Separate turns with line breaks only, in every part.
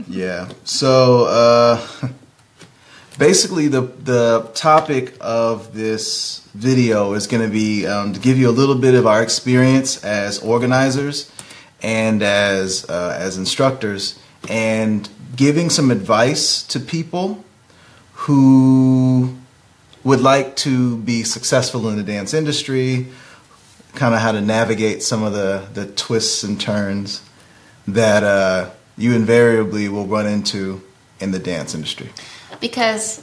Yeah. So basically, the topic of this video is going to be to give you a little bit of our experience as organizers and as instructors, and giving some advice to people who would like to be successful in the dance industry, kind of how to navigate some of the twists and turns that you invariably will run into in the dance industry.
Because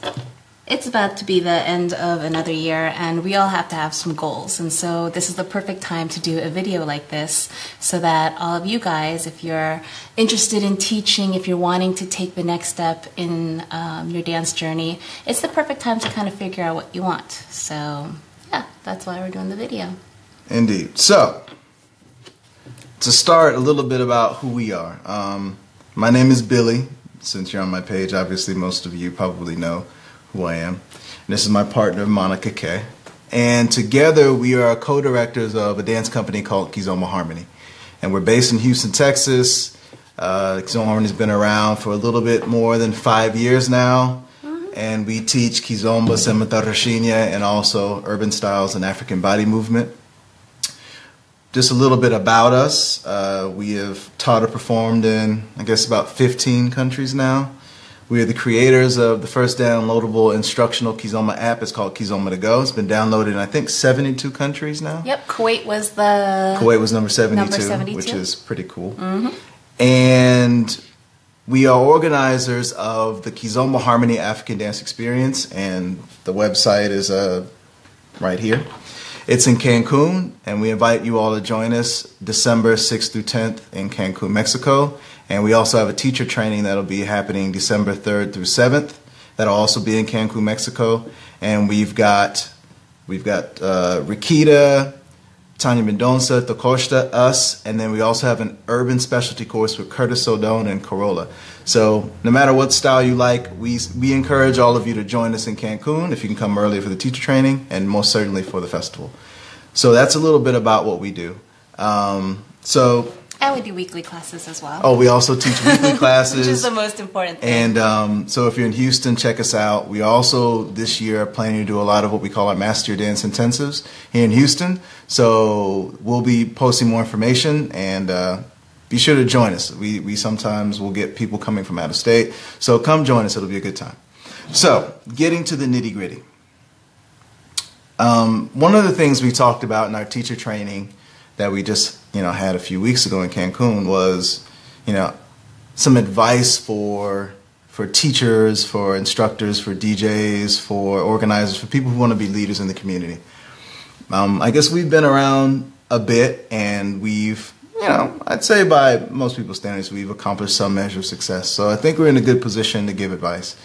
it's about to be the end of another year, and we all have to have some goals. And so this is the perfect time to do a video like this so that all of you guys, if you're interested in teaching, if you're wanting to take the next step in your dance journey, it's the perfect time to kind of figure out what you want. So yeah, that's why we're doing the video.
Indeed. So, to start, a little bit about who we are. My name is Billy. Since you're on my page, obviously most of you probably know who I am. And this is my partner, Monica Kay. And together we are co-directors of a dance company called Kizomba Harmony. And we're based in Houston, Texas. Kizomba Harmony's been around for a little bit more than 5 years now. And we teach Kizomba, Mentorship, and also urban styles and African body movement. Just a little bit about us. We have taught or performed in, I guess, about 15 countries now. We are the creators of the first downloadable instructional Kizomba app. It's called Kizomba to Go. It's been downloaded in, I think, 72 countries now.
Yep, Kuwait was
number 72, which is pretty cool. And we are organizers of the Kizomba Harmony African Dance Experience, and the website is right here. It's in Cancun, and we invite you all to join us December 6th through 10th in Cancun, Mexico. And we also have a teacher training that'll be happening December 3rd through 7th. That'll also be in Cancun, Mexico. And we've got Rikita, Tanya Mendonça, Tocosta, us, and then we also have an urban specialty course with Curtis Sodone and Corolla. So no matter what style you like, we encourage all of you to join us in Cancun if you can come early for the teacher training, and most certainly for the festival. So that's a little bit about what we do.
And we do weekly classes as well.
Oh, we also teach weekly classes.
Which is the most important thing.
And so if you're in Houston, check us out. We also, this year, are planning to do a lot of what we call our Master Your Dance Intensives here in Houston. So we'll be posting more information, and be sure to join us. We sometimes will get people coming from out of state. So come join us. It'll be a good time. So getting to the nitty-gritty. One of the things we talked about in our teacher training that we just had a few weeks ago in Cancun was some advice for teachers, for instructors, for DJs, for organizers, for people who want to be leaders in the community. I guess we've been around a bit, and we've, I'd say by most people's standards, we've accomplished some measure of success. So I think we're in a good position to give advice.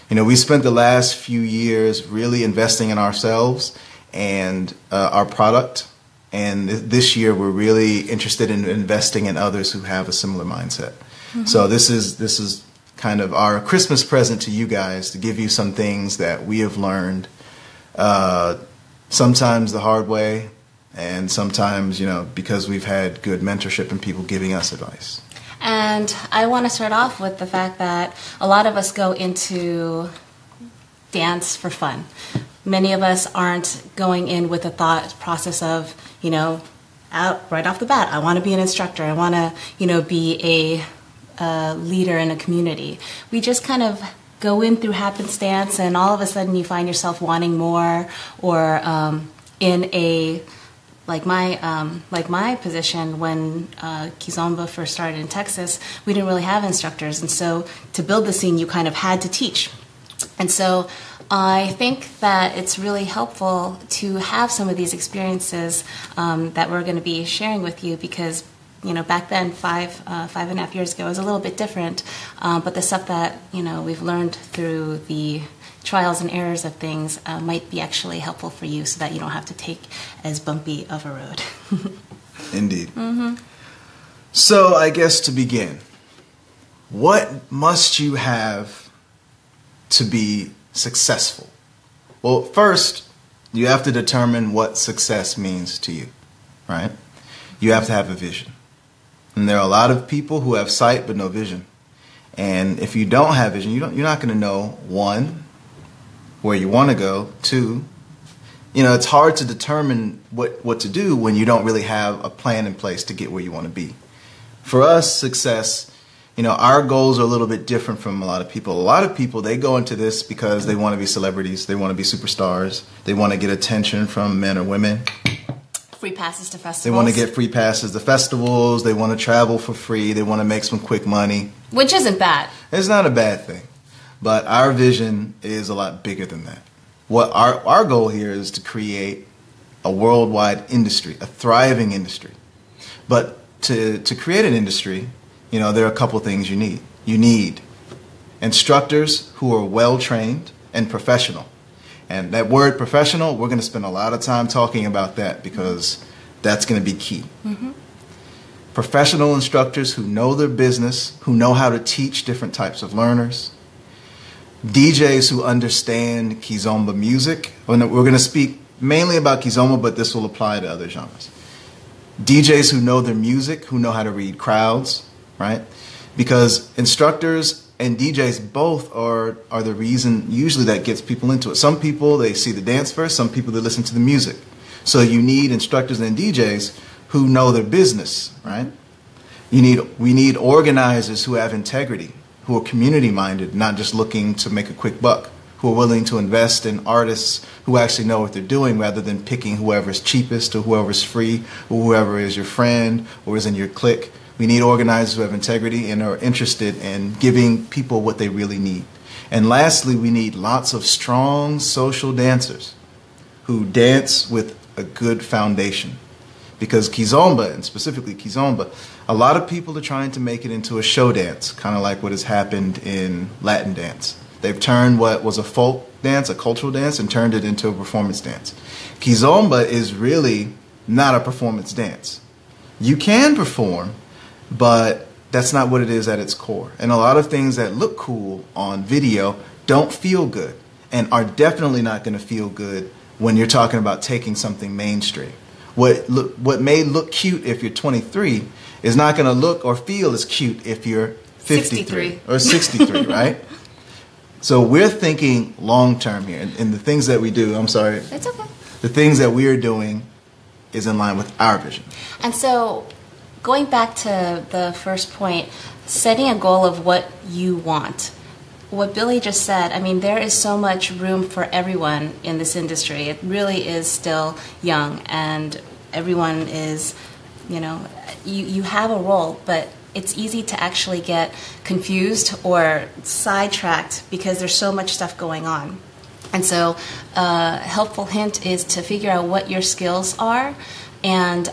We spent the last few years really investing in ourselves and our product. And this year, we're really interested in investing in others who have a similar mindset. So this is kind of our Christmas present to you guys, to give you some things that we have learned, sometimes the hard way, and sometimes, because we've had good mentorship and people giving us advice.
And I want to start off with the fact that a lot of us go into dance for fun. Many of us aren't going in with a thought process of, out right off the bat, I want to be an instructor. I want to, be a leader in a community. We just kind of go in through happenstance, and all of a sudden you find yourself wanting more, or in a like my position when Kizomba first started in Texas, we didn't really have instructors, and so to build the scene, you kind of had to teach. And so I think that it's really helpful to have some of these experiences that we're going to be sharing with you, because back then, five and a half years ago, it was a little bit different. But the stuff that we've learned through the trials and errors of things might be actually helpful for you, so that you don't have to take as bumpy of a road.
Indeed. So I guess to begin, what must you have to be successful? Well, first, you have to determine what success means to you, right? You have to have a vision. And there are a lot of people who have sight but no vision. And if you don't have vision, you're not going to know, one, where you want to go, two, it's hard to determine what to do when you don't really have a plan in place to get where you want to be. For us, success, our goals are a little bit different from a lot of people. A lot of people, they go into this because they want to be celebrities, they want to be superstars, they want to get attention from men or women.
Free passes to festivals.
They want to get free passes to festivals, they want to travel for free, they want to make some quick money.
Which isn't bad.
It's not a bad thing. But our vision is a lot bigger than that. What our goal here is to create a worldwide industry, a thriving industry. But to create an industry, there are a couple things you need. You need instructors who are well-trained and professional. And that word professional, we're going to spend a lot of time talking about that because that's going to be key. Mm-hmm. Professional instructors who know their business, who know how to teach different types of learners. DJs who understand Kizomba music. We're going to speak mainly about Kizomba, but this will apply to other genres. DJs who know their music, who know how to read crowds, right? Because instructors and DJs both are the reason usually that gets people into it. Some people, they see the dance first, some people, they listen to the music. So you need instructors and DJs who know their business, right? We need organizers who have integrity, who are community-minded, not just looking to make a quick buck, who are willing to invest in artists who actually know what they're doing rather than picking whoever's cheapest or whoever's free or whoever is your friend or is in your clique. We need organizers who have integrity and are interested in giving people what they really need. And lastly, we need lots of strong social dancers who dance with a good foundation. Because Kizomba, and specifically Kizomba, a lot of people are trying to make it into a show dance, kind of like what has happened in Latin dance. They've turned what was a folk dance, a cultural dance, and turned it into a performance dance. Kizomba is really not a performance dance. You can perform, but that's not what it is at its core. And a lot of things that look cool on video don't feel good, and are definitely not going to feel good when you're talking about taking something mainstream. What may look cute if you're 23 is not going to look or feel as cute if you're 53 or 63, right? So we're thinking long term here, and the things that we do, I'm sorry.
It's okay.
The things that we're doing is in line with our vision.
And so going back to the first point, setting a goal of what you want. What Billy just said, I mean, there is so much room for everyone in this industry. It really is still young, and everyone is, you have a role, but it's easy to actually get confused or sidetracked because there's so much stuff going on. And so a helpful hint is to figure out what your skills are and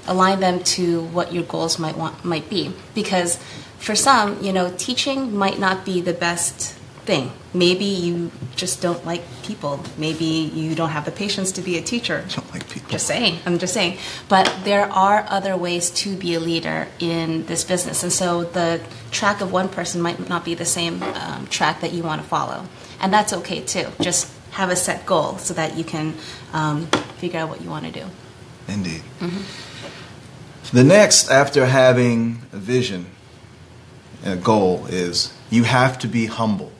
align them to what your goals might be. Because for some, teaching might not be the best thing. Maybe you just don't like people. Maybe you don't have the patience to be a teacher.
I don't like people.
I'm just saying. But there are other ways to be a leader in this business. And so the track of one person might not be the same track that you want to follow. And that's okay too. Just have a set goal so that you can figure out what you want to do.
Indeed. Mm-hmm. The next, after having a vision, a goal, is you have to be humble.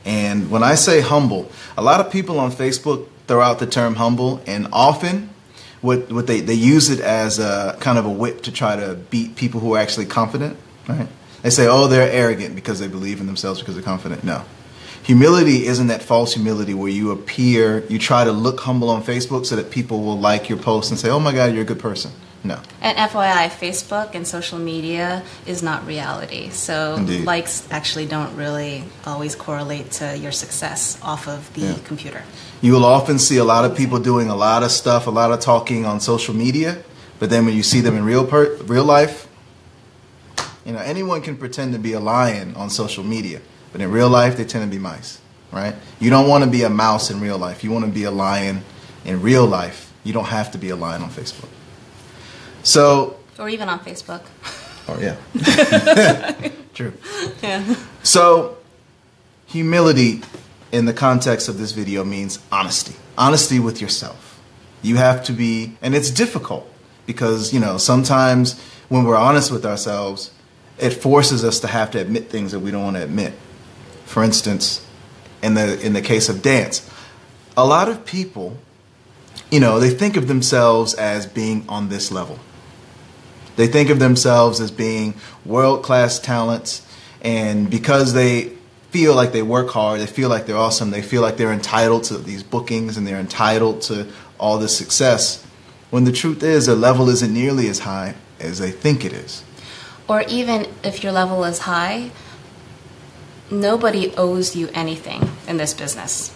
And when I say humble, a lot of people on Facebook throw out the term humble, and often what they use it as a kind of a whip to try to beat people who are actually confident, right? They say, oh, they're arrogant because they believe in themselves because they're confident. No. Humility isn't that false humility where you try to look humble on Facebook so that people will like your post and say, oh my God, you're a good person. No.
And FYI, Facebook and social media is not reality. So
Indeed.
Likes actually don't really always correlate to your success off of the computer.
You will often see a lot of people doing a lot of stuff, a lot of talking on social media, but then when you see them in real life, anyone can pretend to be a lion on social media, but in real life, they tend to be mice, right? You don't want to be a mouse in real life. You want to be a lion in real life. You don't have to be a lion on Facebook. So,
or even on Facebook.
Oh yeah. True.
Yeah.
So, humility in the context of this video means honesty. Honesty with yourself. You have to be, and it's difficult because, sometimes when we're honest with ourselves, it forces us to have to admit things that we don't want to admit. For instance, in the case of dance, a lot of people, they think of themselves as being on this level. They think of themselves as being world-class talents, and because they feel like they work hard, they feel like they're awesome, they feel like they're entitled to these bookings and they're entitled to all this success, when the truth is their level isn't nearly as high as they think it is.
Or even if your level is high, nobody owes you anything in this business.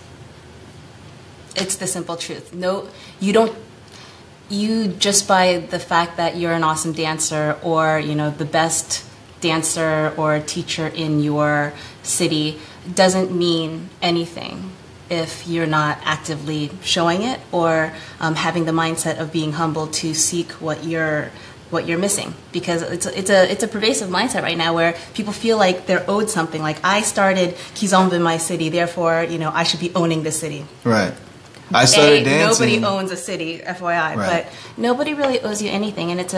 It's the simple truth. No, you don't. You just by the fact that you're an awesome dancer, or the best dancer or teacher in your city, doesn't mean anything if you're not actively showing it, or having the mindset of being humble to seek what you're missing. Because it's a pervasive mindset right now where people feel like they're owed something. Like, I started Kizomba in my city, therefore I should be owning the city.
Right. I started dancing.
Nobody owns a city, FYI,
right.
But nobody really owes you anything, and it's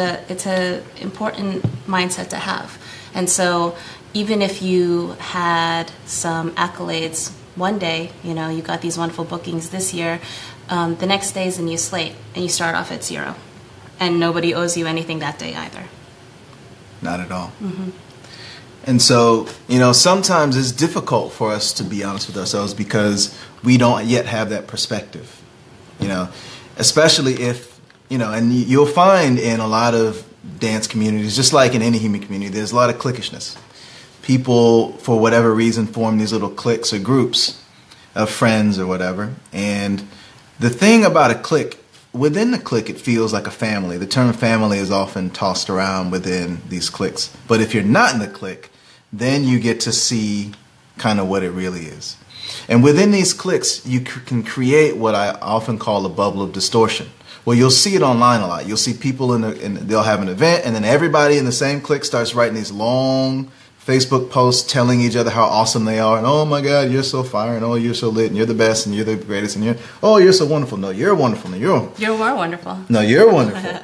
a important mindset to have. And so, even if you had some accolades one day, you got these wonderful bookings this year, the next day is a new slate, and you start off at 0, and nobody owes you anything that day either.
Not at all.
Mm-hmm.
And so, sometimes it's difficult for us to be honest with ourselves because we don't yet have that perspective, especially if, and you'll find in a lot of dance communities, just like in any human community, there's a lot of cliquishness. People, for whatever reason, form these little cliques or groups of friends or whatever. And the thing about a clique, within the clique, it feels like a family. The term family is often tossed around within these cliques. But if you're not in the clique, then you get to see kind of what it really is. And within these cliques, you can create what I often call a bubble of distortion. Well, you'll see it online a lot. You'll see people they'll have an event, and then everybody in the same clique starts writing these long Facebook posts telling each other how awesome they are, and oh my God, you're so fire, and oh, you're so lit, and you're the best, and you're the greatest, and you're so wonderful. No, you're wonderful. No,
you're more wonderful.
No, you're wonderful.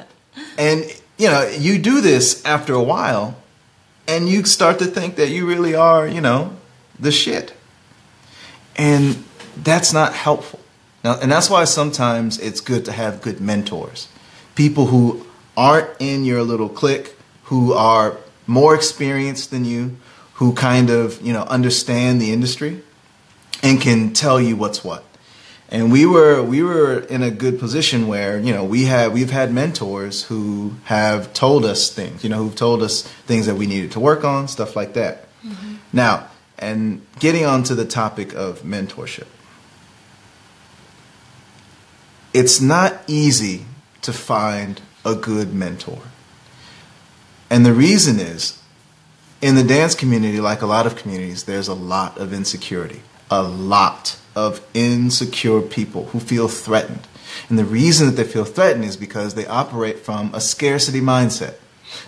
And you do this after a while, and you start to think that you really are, the shit. And that's not helpful. Now, and that's why sometimes it's good to have good mentors. People who aren't in your little clique, who are more experienced than you, who kind of, understand the industry and can tell you what's what. And we were in a good position where, we've had mentors who have told us things, who've told us things that we needed to work on, stuff like that. Mm-hmm. Now, and getting on to the topic of mentorship. It's not easy to find a good mentor. And the reason is, in the dance community, like a lot of communities, there's a lot of insecurity. A lot of insecure people who feel threatened. And the reason that they feel threatened is because they operate from a scarcity mindset.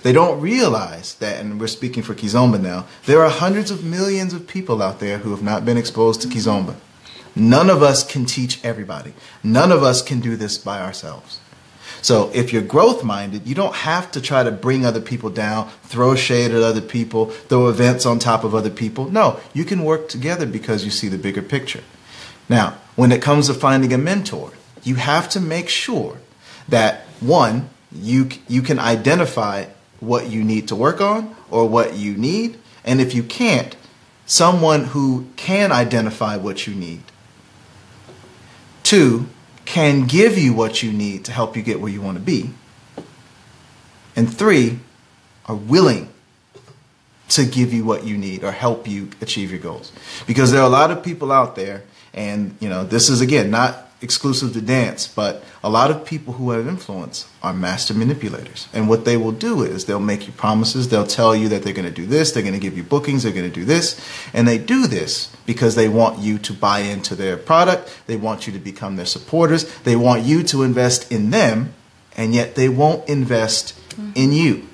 They don't realize that, and we're speaking for Kizomba now, there are hundreds of millions of people out there who have not been exposed to Kizomba. None of us can teach everybody. None of us can do this by ourselves. So if you're growth-minded, you don't have to try to bring other people down, throw shade at other people, throw events on top of other people. No, you can work together because you see the bigger picture. Now, when it comes to finding a mentor, you have to make sure that, one, you can identify what you need to work on or what you need. And if you can't, someone who can identify what you need. 2, can give you what you need to help you get where you want to be. And 3, are willing to give you what you need or help you achieve your goals. Because there are a lot of people out there, and this is again not exclusive to dance, but a lot of people who have influence are master manipulators. And what they will do is they'll make you promises, they'll tell you that they're going to do this, they're going to give you bookings, they're going to do this, and they do this because they want you to buy into their product, they want you to become their supporters, they want you to invest in them, and yet they won't invest in you.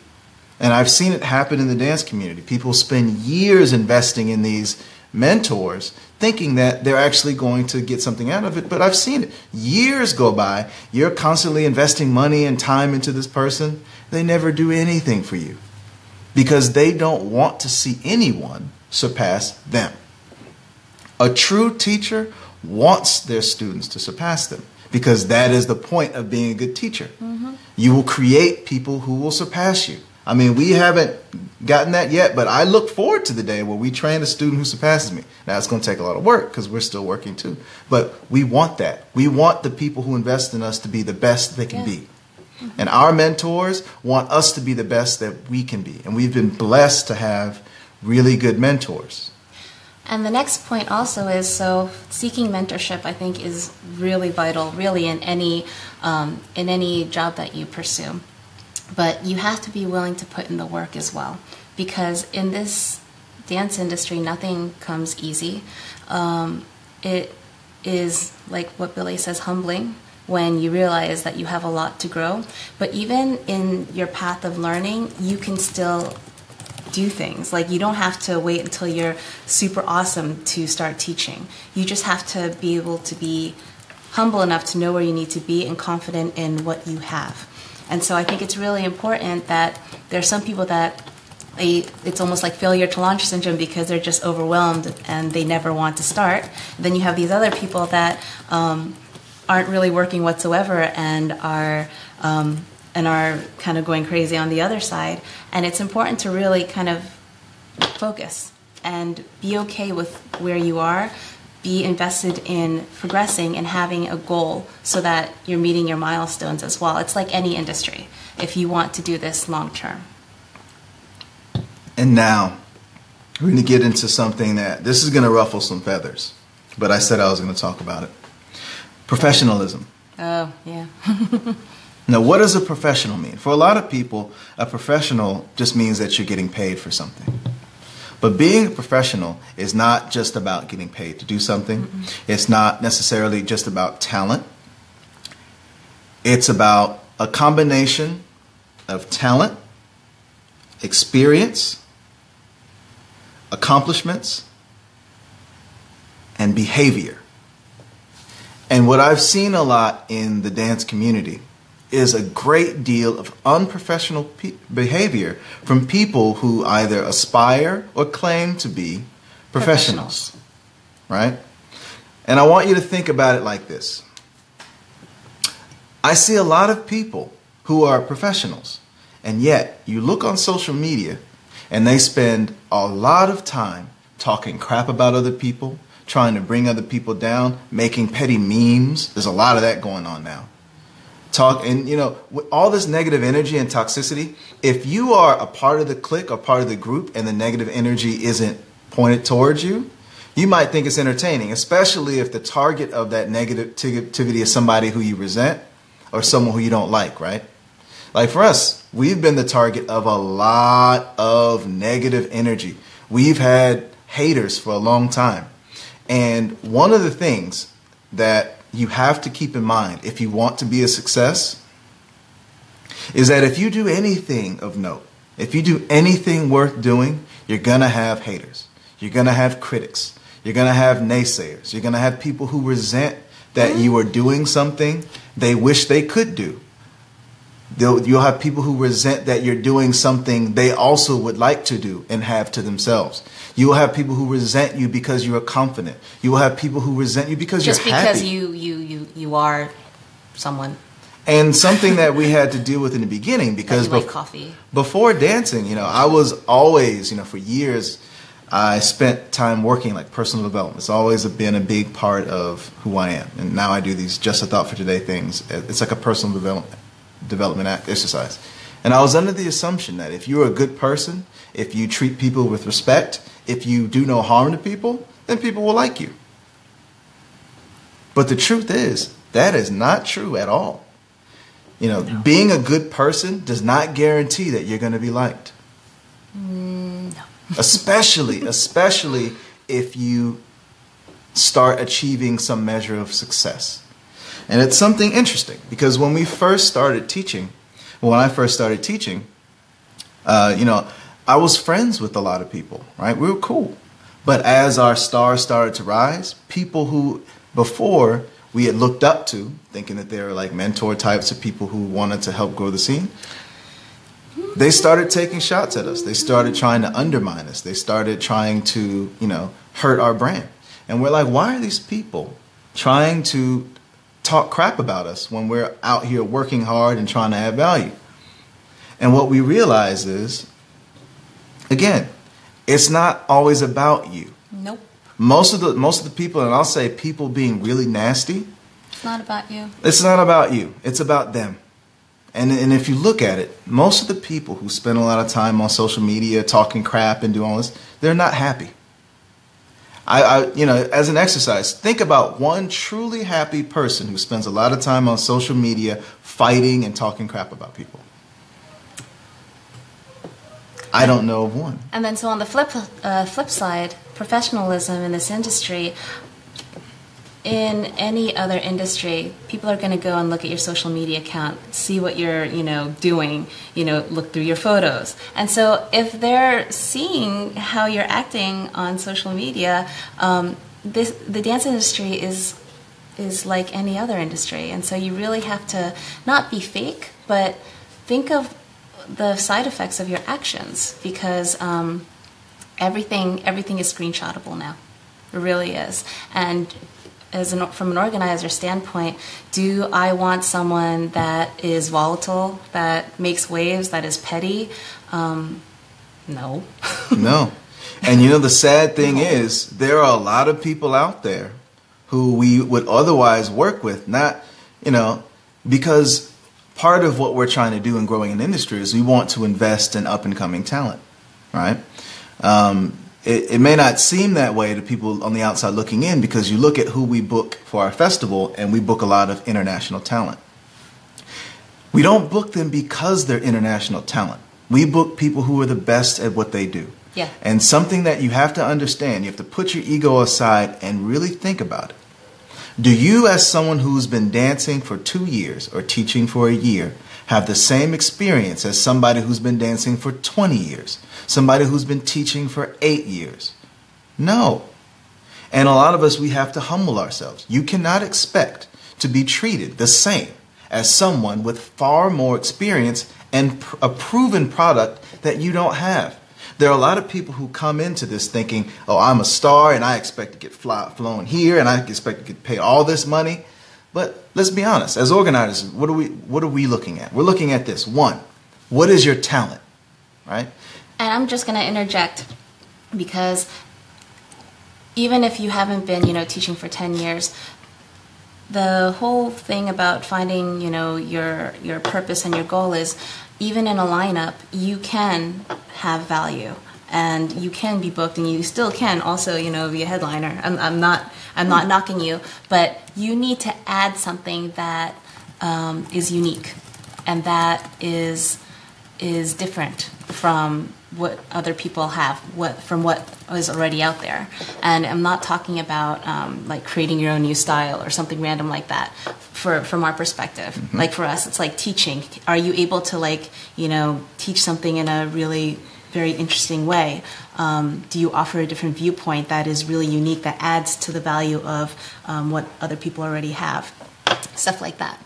And I've seen it happen in the dance community. People spend years investing in these mentors thinking that they're actually going to get something out of it, but I've seen it. Years go by, you're constantly investing money and time into this person, they never do anything for you. because they don't want to see anyone surpass them. A true teacher wants their students to surpass them, because that is the point of being a good teacher. You will create people who will surpass you. I mean, we haven't gotten that yet, but I look forward to the day where we train a student who surpasses me. Now, it's going to take a lot of work because we're still working too. But we want that. We want the people who invest in us to be the best they can be. And our mentors want us to be the best that we can be. And we've been blessed to have really good mentors.
And the next point also is, so seeking mentorship, I think, is really vital, really in any job that you pursue. But you have to be willing to put in the work as well, because in this dance industry, nothing comes easy. It is, like what Billy says, humbling when you realize that you have a lot to grow. But even in your path of learning, you can still do things. Like, you don't have to wait until you're super awesome to start teaching. You just have to be able to be humble enough to know where you need to be and confident in what you have. And so I think it's really important that there are some people that it's almost like failure to launch syndrome, because they're just overwhelmed and they never want to start. Then you have these other people that aren't really working whatsoever and are kind of going crazy on the other side. And it's important to really kind of focus and be okay with where you are. Be invested in progressing and having a goal so that you're meeting your milestones as well. It's like any industry, if you want to do this long term.
And now, we're going to get into something that, this is going to ruffle some feathers, but I said I was going to talk about it. Professionalism.
Oh, yeah.
Now, what does a professional mean? For a lot of people, a professional just means that you're getting paid for something. But being a professional is not just about getting paid to do something. It's not necessarily just about talent. It's about a combination of talent, experience, accomplishments, and behavior. And what I've seen a lot in the dance community is a great deal of unprofessional behavior from people who either aspire or claim to be professionals, right? And I want you to think about it like this. I see a lot of people who are professionals, and yet you look on social media and they spend a lot of time talking crap about other people, trying to bring other people down, making petty memes. There's a lot of that going on now. And with all this negative energy and toxicity, if you are a part of the clique or part of the group and the negative energy isn't pointed towards you, you might think it's entertaining, especially if the target of that negativity is somebody who you resent or someone who you don't like, right? Like for us, we've been the target of a lot of negative energy. We've had haters for a long time. And one of the things that you have to keep in mind if you want to be a success is that if you do anything of note, if you do anything worth doing, you're going to have haters. You're going to have critics. You're going to have naysayers. You're going to have people who resent that you are doing something they wish they could do. You'll have people who resent that you're doing something they also would like to do and have to themselves. You will have people who resent you because you are confident. You will have people who resent you because you're happy.
Just because you are someone.
And something that we had to deal with in the beginning, because
like coffee.
Before dancing, I was always, for years, I spent time working like personal development. It's always been a big part of who I am. And now I do these Just a Thought for Today things. It's like a personal development exercise. And I was under the assumption that if you're a good person, if you treat people with respect, if you do no harm to people, then people will like you. But the truth is, that is not true at all. No. Being a good person does not guarantee that you're going to be liked.
No.
Especially if you start achieving some measure of success. And it's something interesting, because when I first started teaching, I was friends with a lot of people, right? We were cool. But as our stars started to rise, people who before we had looked up to, thinking that they were like mentor types of people who wanted to help grow the scene, They started taking shots at us. They started trying to undermine us. They started trying to, hurt our brand. And we're like, why are these people trying to talk crap about us when we're out here working hard and trying to add value? And what we realize is, again, it's not always about you.
Nope.
Most of the people, and I'll say people being really nasty.
It's not about you.
It's not about you. It's about them. And if you look at it, most of the people who spend a lot of time on social media talking crap and doing all this, they're not happy. As an exercise, think about one truly happy person who spends a lot of time on social media fighting and talking crap about people. I don't know of one.
And then so on the flip side, professionalism in this industry, in any other industry, people are going to go and look at your social media account, see what you're, doing, look through your photos. And so if they're seeing how you're acting on social media, the dance industry is like any other industry. And so you really have to not be fake, but think of the side effects of your actions, because everything is screenshotable now. It really is. And from an organizer standpoint, do I want someone that is volatile, that makes waves, that is petty? No.
No. And the sad thing is, there are a lot of people out there who we would otherwise work with, not, because part of what we're trying to do in growing an industry is we want to invest in up-and-coming talent, right? It may not seem that way to people on the outside looking in, because you look at who we book for our festival, and we book a lot of international talent. We don't book them because they're international talent. We book people who are the best at what they do.
Yeah.
And something that you have to understand, you have to put your ego aside and really think about it. Do you, as someone who's been dancing for 2 years or teaching for a year, have the same experience as somebody who's been dancing for 20 years? Somebody who's been teaching for 8 years? No. And a lot of us, we have to humble ourselves. You cannot expect to be treated the same as someone with far more experience and a proven product that you don't have. There are a lot of people who come into this thinking, oh, I'm a star and I expect to get flown here and I expect to get paid all this money. But let's be honest, as organizers, what are we looking at? We're looking at this. One, what is your talent, right?
And I'm just going to interject, because even if you haven't been, teaching for 10 years, the whole thing about finding, your purpose and your goal is, even in a lineup, you can have value and you can be booked, and you still can also, be a headliner. I'm not knocking you, but you need to add something that is unique and that is different from what other people have, from what is already out there. And I'm not talking about like creating your own new style or something random like that. From our perspective, mm-hmm. Like for us, it's like teaching. Are you able to teach something in a really very interesting way? Do you offer a different viewpoint that is really unique, that adds to the value of what other people already have? Stuff like that.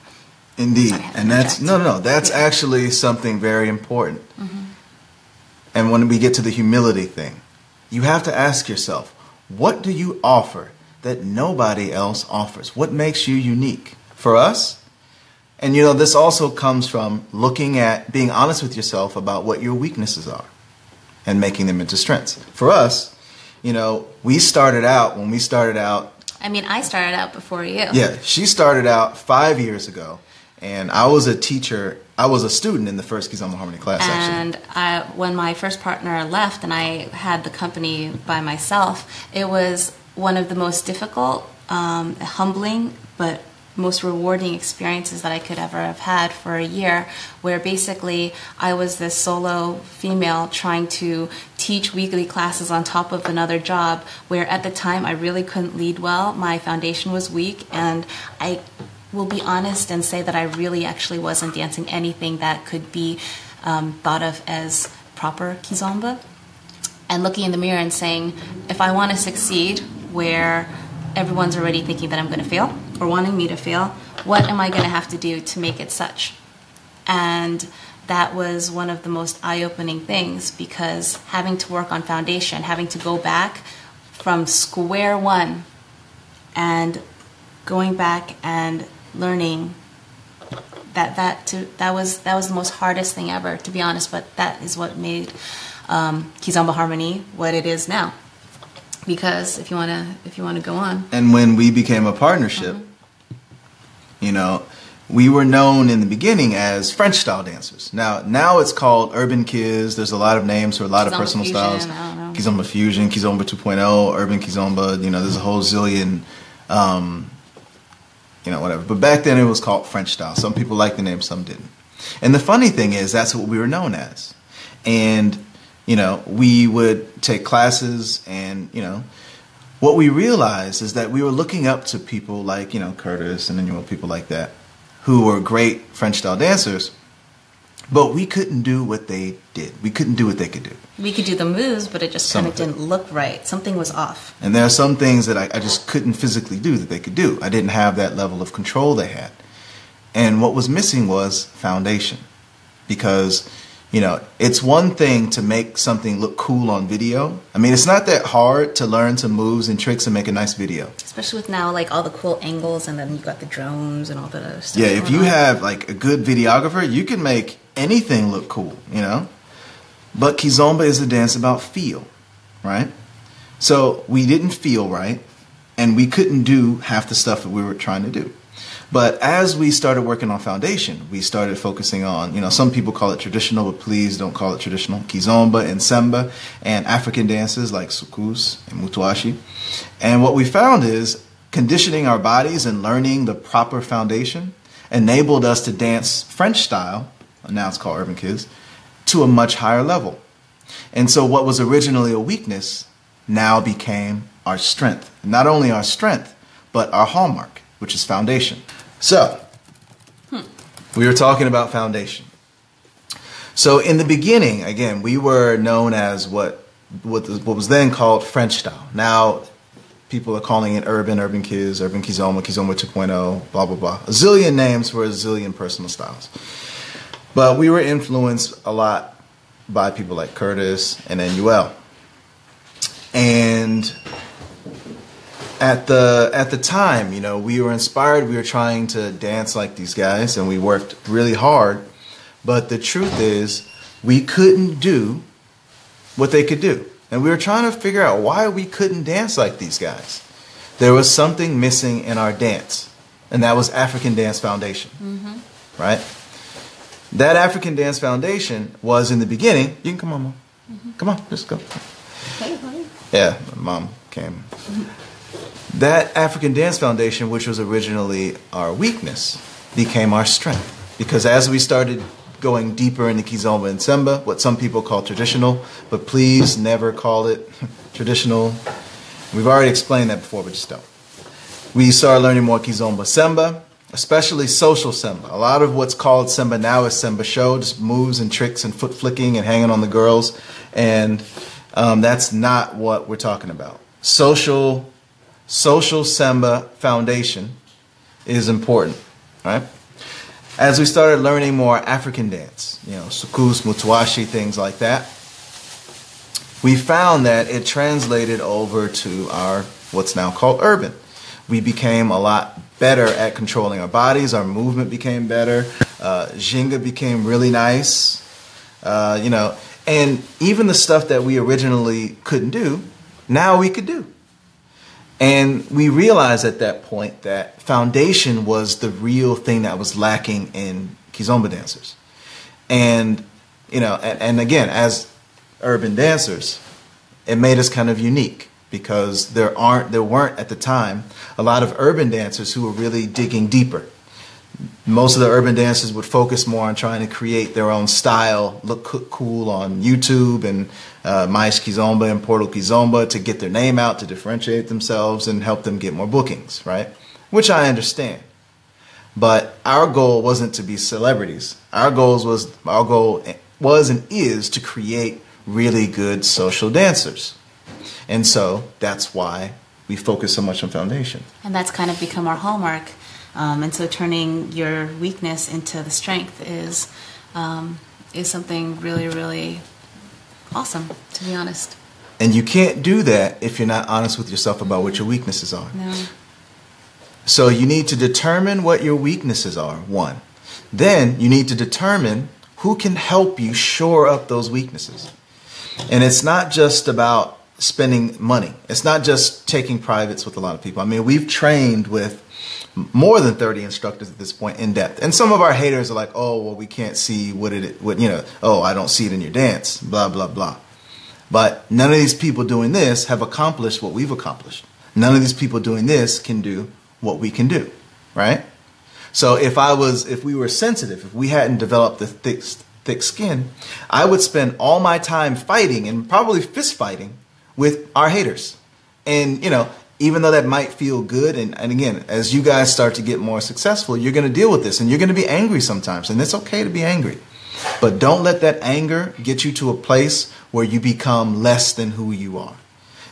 Indeed. And that's actually something very important. Mm-hmm. And when we get to the humility thing, you have to ask yourself, what do you offer that nobody else offers? What makes you unique? For us, and this also comes from looking at being honest with yourself about what your weaknesses are and making them into strengths. For us, we started out, when we started out...
I started out before you.
Yeah, she started out 5 years ago, and I was a teacher. I was a student in the first Kizomba Harmony class, actually.
And when my first partner left and I had the company by myself, it was one of the most difficult, humbling, but most rewarding experiences that I could ever have had for a year, where basically I was this solo female trying to teach weekly classes on top of another job, where at the time I really couldn't lead well. My foundation was weak, and I will be honest and say that I really actually wasn't dancing anything that could be thought of as proper Kizomba. And looking in the mirror and saying, if I want to succeed where everyone's already thinking that I'm going to fail or wanting me to fail, what am I going to have to do to make it such? And that was one of the most eye-opening things, because having to work on foundation, having to go back from square one and going back and learning that was the most hardest thing ever, to be honest. But that is what made Kizomba Harmony what it is now. Because if you wanna go on.
And when we became a partnership, you know, we were known in the beginning as French style dancers. Now it's called Urban Kiz. There's a lot of names for a lot of personal
Fusion,
styles.
Kizomba
Fusion, Kizomba 2.0, Urban Kizomba. You know, there's a whole zillion, you know, whatever. But back then it was called French style. Some people liked the name, some didn't. And the funny thing is, that's what we were known as. And, you know, we would take classes, and, you know, what we realized is that we were looking up to people like, you know, Curtis and, you know, people like that, who were great French style dancers, but we couldn't do what they did. We couldn't do what they could do.
We could do the moves, but it just kind of didn't look right. Something was off.
And there are some things that I just couldn't physically do that they could do. I didn't have that level of control they had. And what was missing was foundation. Because, you know, it's one thing to make something look cool on video. I mean, it's not that hard to learn some moves and tricks and make a nice video.
Especially with now, like, all the cool angles, and then you've got the drones and all that other stuff.
Yeah, if you have, like, a good videographer, you can make anything look cool, you know? But Kizomba is a dance about feel, right? So we didn't feel right, and we couldn't do half the stuff that we were trying to do. But as we started working on foundation, we started focusing on, you know, some people call it traditional, but please don't call it traditional. Kizomba and Semba and African dances like Soukous and Mutuashi. And what we found is conditioning our bodies and learning the proper foundation enabled us to dance French style, now it's called Urban Kiz, to a much higher level. And so what was originally a weakness now became our strength. Not only our strength, but our hallmark, which is foundation. So, we were talking about foundation. So in the beginning, again, we were known as what was then called French style. Now, people are calling it Urban Kiz, Urban Kizomba, Kizomba 2.0, blah, blah, blah. A zillion names for a zillion personal styles. But we were influenced a lot by people like Curtis and NUL. And at the time, you know, we were inspired. We were trying to dance like these guys, and we worked really hard. But the truth is, we couldn't do what they could do. And we were trying to figure out why we couldn't dance like these guys. There was something missing in our dance, and that was African Dance Foundation, right? That African Dance Foundation was, in the beginning, you can come on, Mom. Come on, just go. Yeah, Mom came. That African Dance Foundation, which was originally our weakness, became our strength. Because as we started going deeper into Kizomba and Semba, what some people call traditional, but please never call it traditional. We've already explained that before, but just don't. We started learning more Kizomba Semba, especially social Semba. A lot of what's called Semba now is Semba show, just moves and tricks and foot flicking and hanging on the girls. And that's not what we're talking about. Social Semba foundation is important, right? As we started learning more African dance, you know, Soukous, Mutuashi, things like that, we found that it translated over to our what's now called urban. We became a lot better at controlling our bodies. Our movement became better. Ginga became really nice, you know, and even the stuff that we originally couldn't do, now we could do. And we realized at that point that foundation was the real thing that was lacking in Kizomba dancers. And, you know, and again, as urban dancers, it made us kind of unique because there weren't at the time a lot of urban dancers who were really digging deeper. Most of the urban dancers would focus more on trying to create their own style, look cool on YouTube and Mais Kizomba and Portal Kizomba to get their name out, to differentiate themselves and help them get more bookings, right? Which I understand. But our goal wasn't to be celebrities. Our goal was and is to create really good social dancers. And so that's why we focus so much on foundation.
And that's kind of become our hallmark. And so turning your weakness into the strength is is something really, really awesome, to be honest.
And you can't do that if you're not honest with yourself about what your weaknesses are.
No.
So you need to determine what your weaknesses are, one. Then you need to determine who can help you shore up those weaknesses. And it's not just about spending money. It's not just taking privates with a lot of people. I mean, we've trained with more than 30 instructors at this point in depth. And some of our haters are like, oh, well, we can't see oh, I don't see it in your dance, blah, blah, blah. But none of these people doing this have accomplished what we've accomplished. None of these people doing this can do what we can do, right? So if we were sensitive, if we hadn't developed the thick skin, I would spend all my time fighting and probably fist fighting with our haters. And, even though that might feel good, and again, as you guys start to get more successful, you're going to deal with this and you're going to be angry sometimes. And it's okay to be angry. But don't let that anger get you to a place where you become less than who you are.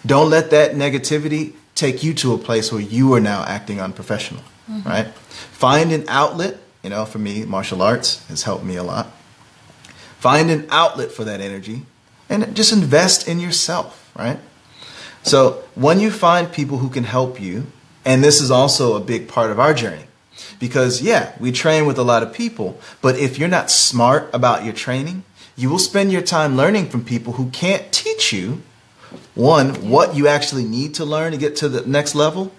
Don't let that negativity take you to a place where you are now acting unprofessional, right? Find an outlet. For me, martial arts has helped me a lot. Find an outlet for that energy and just invest in yourself, right? So when you find people who can help you, and this is also a big part of our journey, because we train with a lot of people, but if you're not smart about your training, you will spend your time learning from people who can't teach you, one, what you actually need to learn to get to the next level,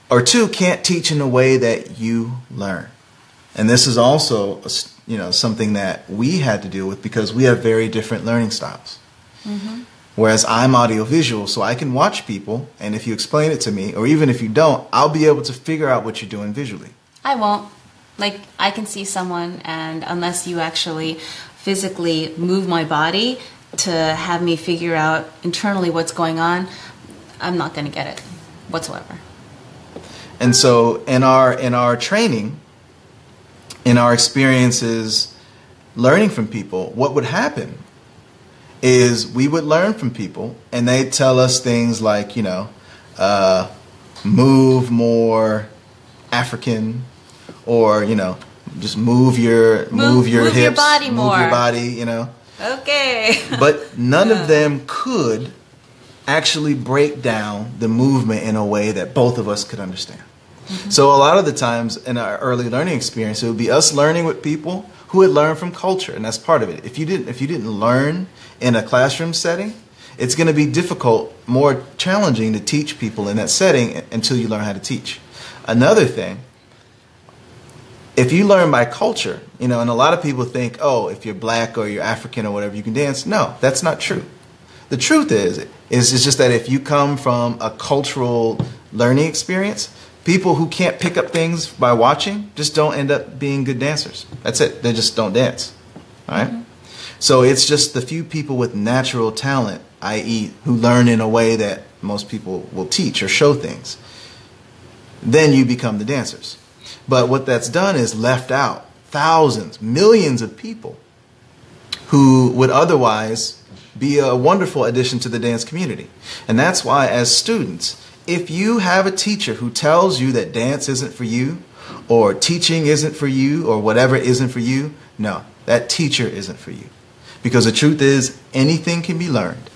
or two, can't teach in a way that you learn. And this is also something that we had to deal with because we have very different learning styles. Whereas I'm audiovisual, so I can watch people, and if you explain it to me, or even if you don't, I'll be able to figure out what you're doing visually.
I won't. I can see someone, and unless you actually physically move my body to have me figure out internally what's going on, I'm not going to get it whatsoever.
And so in our training, in our experiences learning from people, what would happen is we would learn from people and they'd tell us things like, move more African, or, just move your hips,
move your body
move
more.
Your body,
Okay.
But none of them could actually break down the movement in a way that both of us could understand. So a lot of the times in our early learning experience, it would be us learning with people who had learned from culture, and that's part of it. If you didn't learn in a classroom setting, it's going to be difficult, more challenging to teach people in that setting until you learn how to teach. Another thing, if you learn by culture, and a lot of people think, oh, if you're black or you're African or whatever, you can dance. No, that's not true. The truth is just that if you come from a cultural learning experience, people who can't pick up things by watching just don't end up being good dancers. That's it. They just don't dance. All right? So it's just the few people with natural talent, i.e. who learn in a way that most people will teach or show things. Then you become the dancers. But what that's done is left out thousands, millions of people who would otherwise be a wonderful addition to the dance community. And that's why as students, if you have a teacher who tells you that dance isn't for you, or teaching isn't for you, or whatever isn't for you, no, that teacher isn't for you. Because the truth is, anything can be learned.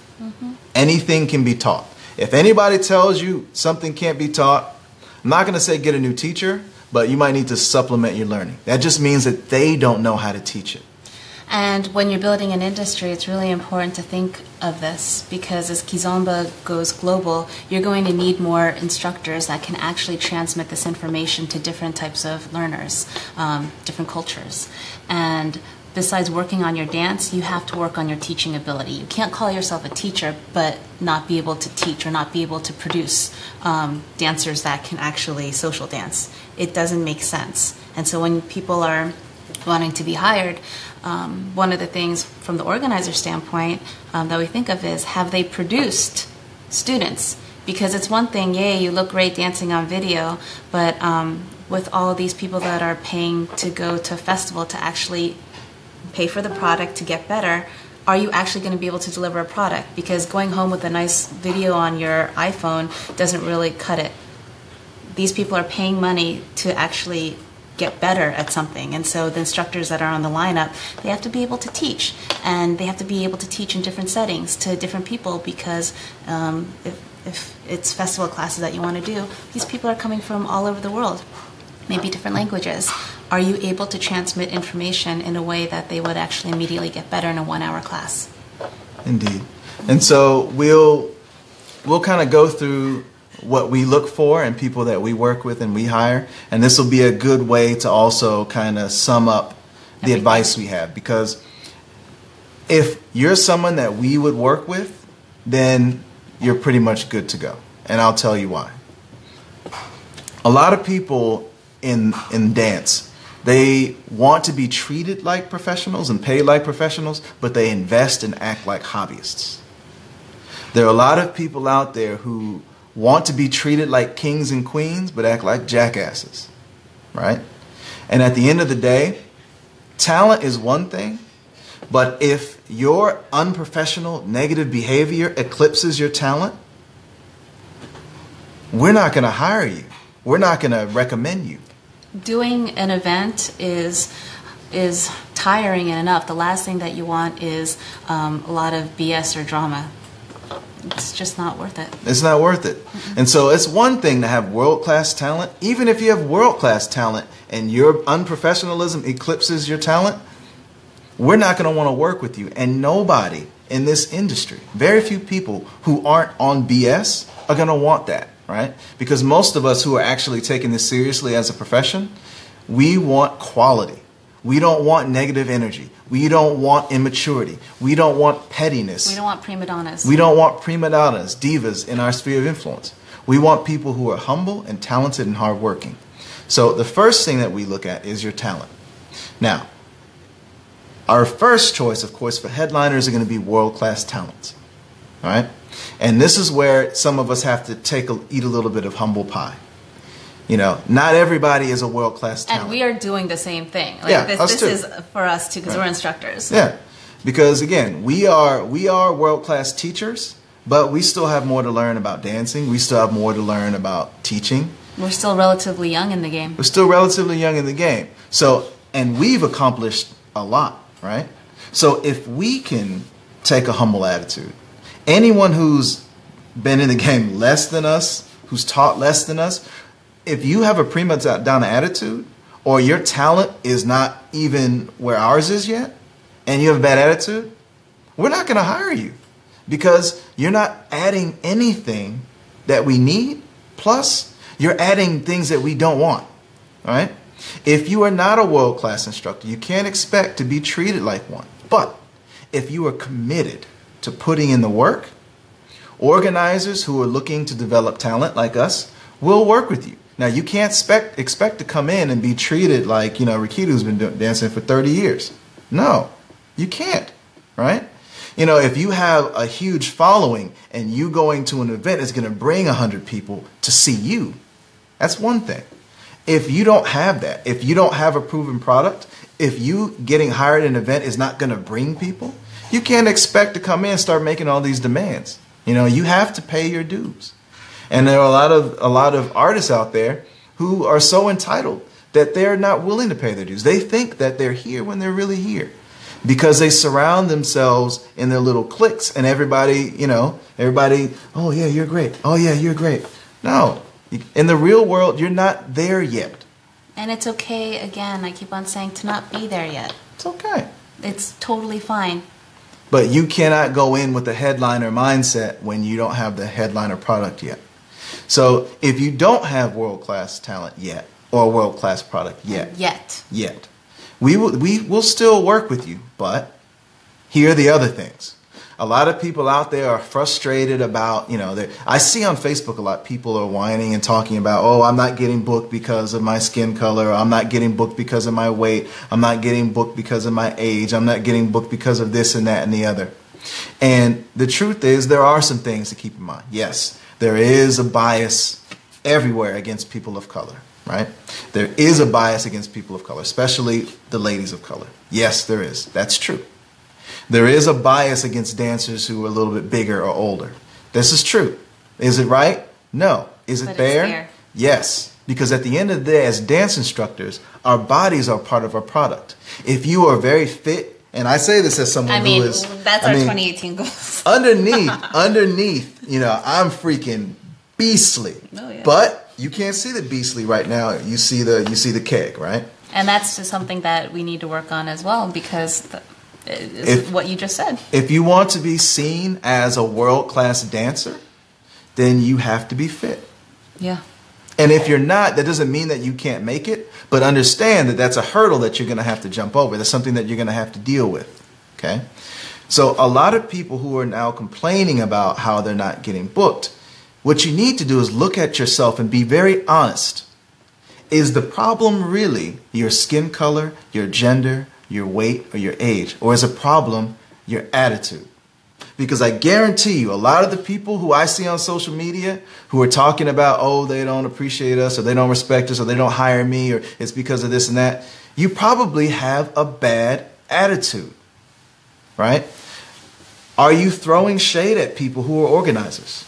Anything can be taught. If anybody tells you something can't be taught, I'm not going to say get a new teacher, but you might need to supplement your learning. That just means that they don't know how to teach it.
And when you're building an industry, it's really important to think of this, because as Kizomba goes global, you're going to need more instructors that can actually transmit this information to different types of learners, different cultures. And besides working on your dance, you have to work on your teaching ability. You can't call yourself a teacher but not be able to teach or not be able to produce dancers that can actually social dance. It doesn't make sense. And so when people are wanting to be hired, one of the things from the organizer standpoint that we think of is, have they produced students? Because it's one thing, yay, you look great dancing on video, but with all of these people that are paying to go to a festival to actually pay for the product to get better, are you actually going to be able to deliver a product? Because going home with a nice video on your iPhone doesn't really cut it. These people are paying money to actually get better at something. And so the instructors that are on the lineup, they have to be able to teach, and they have to be able to teach in different settings to different people, because if it's festival classes that you want to do, these people are coming from all over the world, maybe different languages. Are you able to transmit information in a way that they would actually immediately get better in a 1-hour class?
Indeed. And so we'll kind of go through what we look for in people that we work with and we hire, and this will be a good way to also kind of sum up the advice we have, because if you're someone that we would work with, then you're pretty much good to go, and I'll tell you why. A lot of people in dance, they want to be treated like professionals and paid like professionals, but they invest and act like hobbyists. There are a lot of people out there who want to be treated like kings and queens, but act like jackasses, right? And at the end of the day, talent is one thing, but if your unprofessional, negative behavior eclipses your talent, we're not going to hire you. We're not going to recommend you.
Doing an event is tiring enough. The last thing that you want is a lot of BS or drama. It's just not worth it.
It's not worth it. And so it's one thing to have world-class talent. Even if you have world-class talent and your unprofessionalism eclipses your talent, we're not going to want to work with you. And nobody in this industry, very few people who aren't on BS are going to want that, right? Because most of us who are actually taking this seriously as a profession, we want quality. We don't want negative energy. We don't want immaturity. We don't want pettiness.
We don't want prima donnas.
We don't want prima donnas, divas in our sphere of influence. We want people who are humble and talented and hardworking. So the first thing that we look at is your talent. Now, our first choice, of course, for headliners are going to be world-class talents. All right? And this is where some of us have to eat a little bit of humble pie. You know, not everybody is a world-class talent.
And we are doing the same thing. Like
yeah,
this is for us too, because we're instructors.
Yeah, because again, we are world-class teachers, but we still have more to learn about dancing. We still have more to learn about teaching.
We're still relatively young in the game.
We're still relatively young in the game. So, and we've accomplished a lot, right? So if we can take a humble attitude, anyone who's been in the game less than us, who's taught less than us, if you have a prima donna attitude, or your talent is not even where ours is yet, and you have a bad attitude, we're not going to hire you, because you're not adding anything that we need, plus you're adding things that we don't want, all right? If you are not a world-class instructor, you can't expect to be treated like one. But if you are committed to putting in the work, organizers who are looking to develop talent like us will work with you. Now, you can't expect to come in and be treated like, you know, Rakita, who's been dancing for 30 years. No, you can't, right? You know, if you have a huge following and you going to an event is going to bring 100 people to see you, that's one thing. If you don't have that, if you don't have a proven product, if you getting hired at an event is not going to bring people, you can't expect to come in and start making all these demands. You know, you have to pay your dues. And there are a lot of artists out there who are so entitled that they're not willing to pay their dues. They think that they're here when they're really here, because they surround themselves in their little cliques, and everybody, oh yeah, you're great. Oh yeah, you're great. No, in the real world, you're not there yet.
And it's okay, again, I keep on saying, to not be there yet.
It's okay.
It's totally fine.
But you cannot go in with the headliner mindset when you don't have the headliner product yet. So if you don't have world-class talent yet, or world-class product yet, we will still work with you. But here are the other things. A lot of people out there are frustrated about, I see on Facebook a lot, people are whining and talking about, oh, I'm not getting booked because of my skin color, or I'm not getting booked because of my weight, I'm not getting booked because of my age, I'm not getting booked because of this and that and the other. And the truth is, there are some things to keep in mind. Yes, there is a bias everywhere against people of color, right? There is a bias against people of color, especially the ladies of color. Yes, there is. That's true. There is a bias against dancers who are a little bit bigger or older. This is true. Is it right? No. Is it fair?
It's fair.
Yes. Because at the end of the day, as dance instructors, our bodies are part of our product. If you are very fit, and I say this as someone who is...
that's our 2018 goals.
underneath, I'm freaking beastly.
Oh, yeah.
But you can't see the beastly right now. You see the keg, right?
And that's just something that we need to work on as well, because what you just said.
If you want to be seen as a world-class dancer, then you have to be fit.
Yeah.
And if you're not, that doesn't mean that you can't make it, but understand that that's a hurdle that you're going to have to jump over. That's something that you're going to have to deal with, okay? So a lot of people who are now complaining about how they're not getting booked, what you need to do is look at yourself and be very honest. Is the problem really your skin color, your gender, your weight, or your age? Or is a problem your attitude? Because I guarantee you, a lot of the people who I see on social media who are talking about, oh, they don't appreciate us, or they don't respect us, or they don't hire me, or it's because of this and that, you probably have a bad attitude, right? Are you throwing shade at people who are organizers?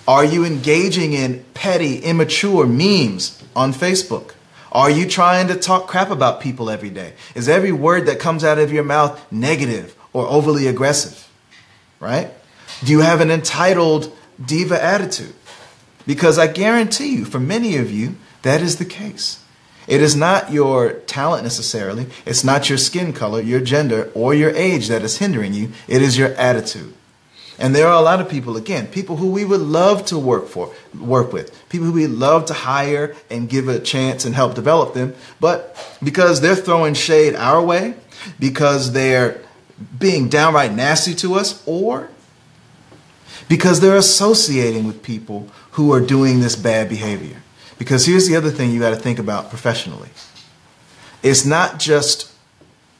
Are you engaging in petty, immature memes on Facebook? Are you trying to talk crap about people every day? Is every word that comes out of your mouth negative or overly aggressive? Right? Do you have an entitled diva attitude? Because I guarantee you, for many of you, that is the case. It is not your talent necessarily. It's not your skin color, your gender, or your age that is hindering you. It is your attitude. And there are a lot of people, again, people who we would love to work with, people who we love to hire and give a chance and help develop them. But because they're throwing shade our way, because they're being downright nasty to us, or because they're associating with people who are doing this bad behavior. Because here's the other thing you got to think about professionally. It's not just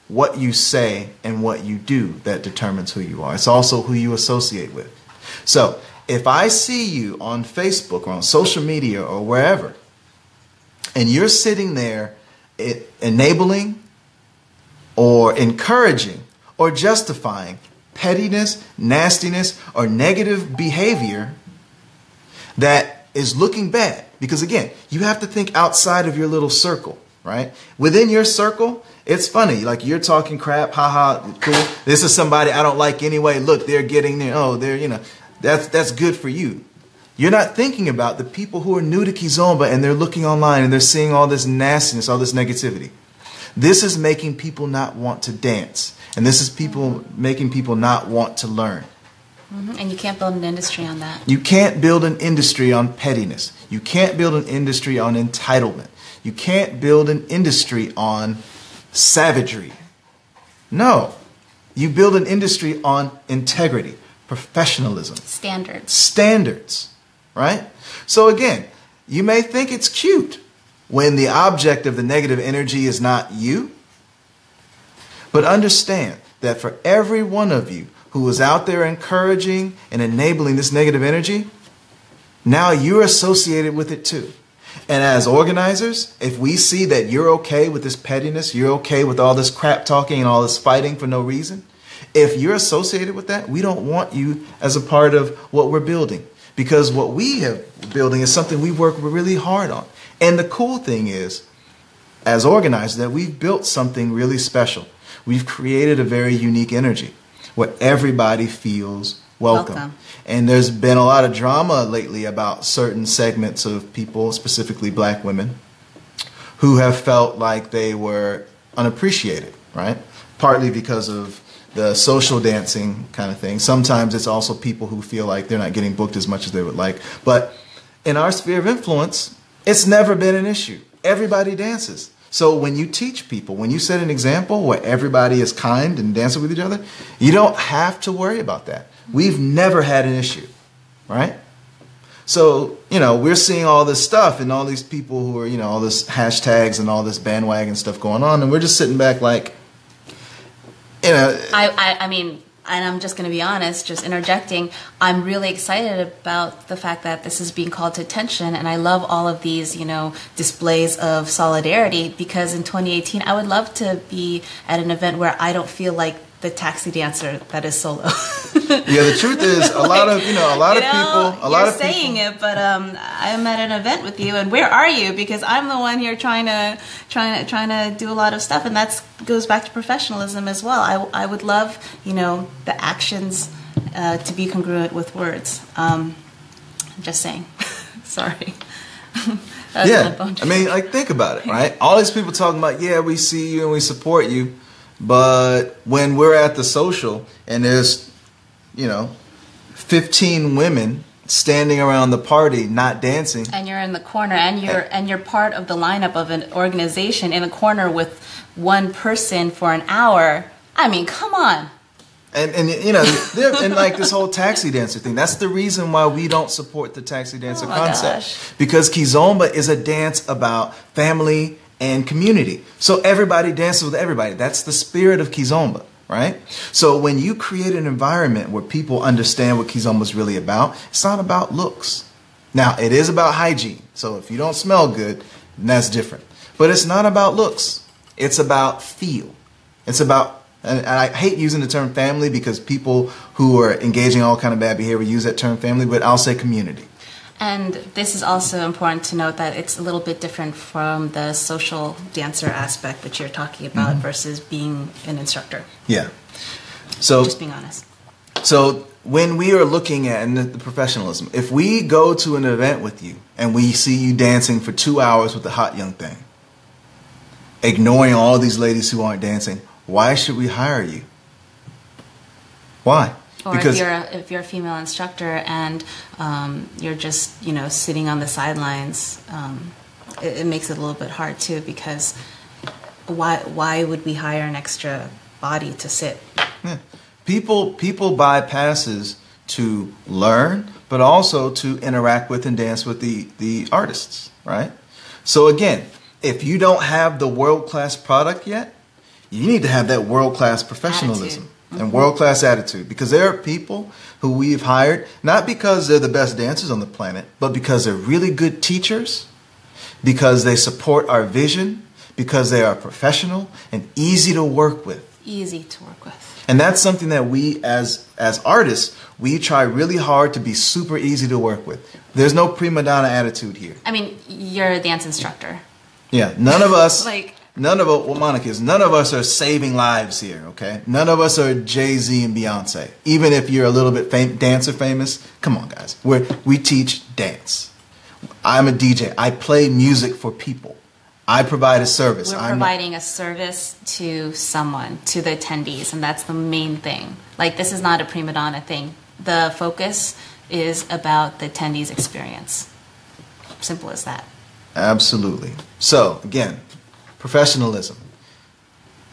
what you say and what you do that determines who you are. It's also who you associate with. So if I see you on Facebook or on social media or wherever, and you're sitting there enabling or encouraging or justifying pettiness, nastiness, or negative behavior that is looking bad. Because again, you have to think outside of your little circle, right? Within your circle, it's funny. Like, you're talking crap, haha, cool. This is somebody I don't like anyway. Look, they're getting there. Oh, they're, that's good for you. You're not thinking about the people who are new to Kizomba and they're looking online and they're seeing all this nastiness, all this negativity. This is making people not want to dance. And this is making people not want to learn.
Mm-hmm. And you can't build an industry on that.
You can't build an industry on pettiness. You can't build an industry on entitlement. You can't build an industry on savagery. No. You build an industry on integrity, professionalism. Standards, right? So again, you may think it's cute when the object of the negative energy is not you. But understand that for every one of you who is out there encouraging and enabling this negative energy, now you're associated with it too. And as organizers, if we see that you're okay with this pettiness, you're okay with all this crap talking and all this fighting for no reason, if you're associated with that, we don't want you as a part of what we're building. Because what we have building is something we work really hard on. And the cool thing is, as organizers, that we've built something really special. We've created a very unique energy where everybody feels welcome. And there's been a lot of drama lately about certain segments of people, specifically black women, who have felt like they were unappreciated, right? Partly because of the social dancing kind of thing. Sometimes it's also people who feel like they're not getting booked as much as they would like. But in our sphere of influence, it's never been an issue. Everybody dances. So when you teach people, when you set an example where everybody is kind and dancing with each other, you don't have to worry about that. We've never had an issue, right? So, we're seeing all this stuff and all these people who are, all this hashtags and all this bandwagon stuff going on, and we're just sitting back like,
I mean, and I'm just going to be honest, just interjecting, I'm really excited about the fact that this is being called to attention, and I love all of these, displays of solidarity, because in 2018, I would love to be at an event where I don't feel like the taxi dancer that is solo.
Yeah, the truth is, a lot of people,
You're saying it, but I'm at an event with you, and where are you? Because I'm the one here trying to do a lot of stuff, and that goes back to professionalism as well. I would love, the actions to be congruent with words. I'm just saying. Sorry.
Yeah, I mean, like, think about it, right? All these people talking about, yeah, we see you and we support you, but when we're at the social and there's, 15 women standing around the party not dancing,
and you're in the corner, and you're part of the lineup of an organization in the corner with one person for an hour. I mean, come on. And like this whole taxi dancer thing, that's the reason why we don't support the taxi dancer concept. Gosh.
Because Kizomba is a dance about family and community. So everybody dances with everybody. That's the spirit of Kizomba, right? So when you create an environment where people understand what Kizomba is really about, it's not about looks. Now, it is about hygiene. So if you don't smell good, then that's different. But it's not about looks. It's about feel. It's about, and I hate using the term family because people who are engaging in all kind of bad behavior use that term family, but I'll say community.
And this is also important to note that it's a little bit different from the social dancer aspect that you're talking about versus being an instructor.
Yeah. So
just being honest.
So when we are looking at the professionalism, if we go to an event with you and we see you dancing for 2 hours with a hot young thing, ignoring all these ladies who aren't dancing, why should we hire you? Why?
Or
because
if you're a female instructor and you're just sitting on the sidelines, it makes it a little bit hard too, because why would we hire an extra body to sit?
Yeah. People buy passes to learn, but also to interact with and dance with the artists, right? So again, if you don't have the world-class product yet, you need to have that world-class professionalism and world-class attitude, because there are people who we've hired, not because they're the best dancers on the planet, but because they're really good teachers, because they support our vision, because they are professional and easy to work with.
Easy to work with.
And that's something that we, as artists, we try really hard to be super easy to work with. There's no prima donna attitude here.
I mean, you're a dance instructor.
Yeah, none of us...
None of
us are saving lives here, okay? None of us are Jay-Z and Beyonce. Even if you're a little bit dancer famous, come on, guys. We teach dance. I'm a DJ. I play music for people. I provide a service.
We're providing a service to someone, to the attendees, and that's the main thing. Like, this is not a prima donna thing. The focus is about the attendees' experience. Simple as that.
Absolutely. So, again, professionalism.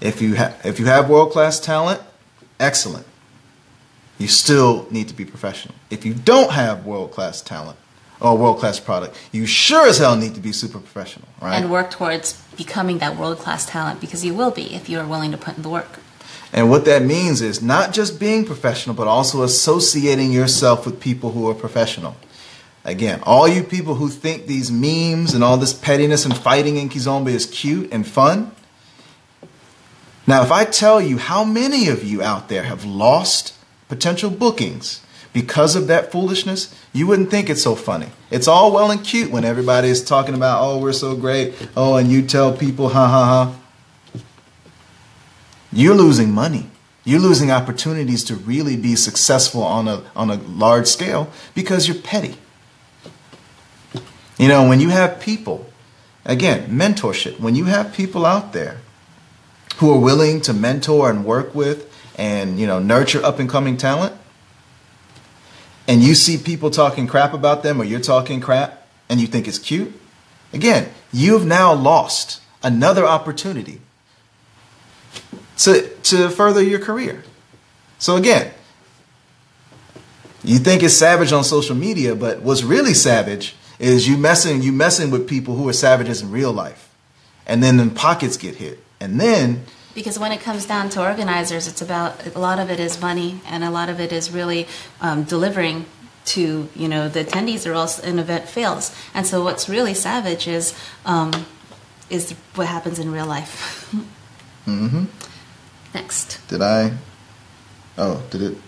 If you have world-class talent, excellent. You still need to be professional. If you don't have world-class talent or world-class product, you sure as hell need to be super professional, right?
And work towards becoming that world-class talent, because you will be if you are willing to put in the work.
And what that means is not just being professional, but also associating yourself with people who are professional. Again, all you people who think these memes and all this pettiness and fighting in Kizomba is cute and fun. Now, if I tell you how many of you out there have lost potential bookings because of that foolishness, you wouldn't think it's so funny. It's all well and cute when everybody is talking about, oh, we're so great. Oh, and you tell people, ha, ha, ha. You're losing money. You're losing opportunities to really be successful on a large scale because you're petty. When you have people, again, mentorship, when you have people out there who are willing to mentor and work with and, nurture up-and-coming talent, and you see people talking crap about them or you're talking crap and you think it's cute, again, you've now lost another opportunity to further your career. So again, you think it's savage on social media, but what's really savage is you messing with people who are savages in real life. And then the pockets get hit. And then...
Because when it comes down to organizers, it's about, a lot of it is money, and a lot of it is really delivering to, the attendees, or else an event fails. And so what's really savage is what happens in real life.
Mm-hmm.
Next.
Did I Oh, did it?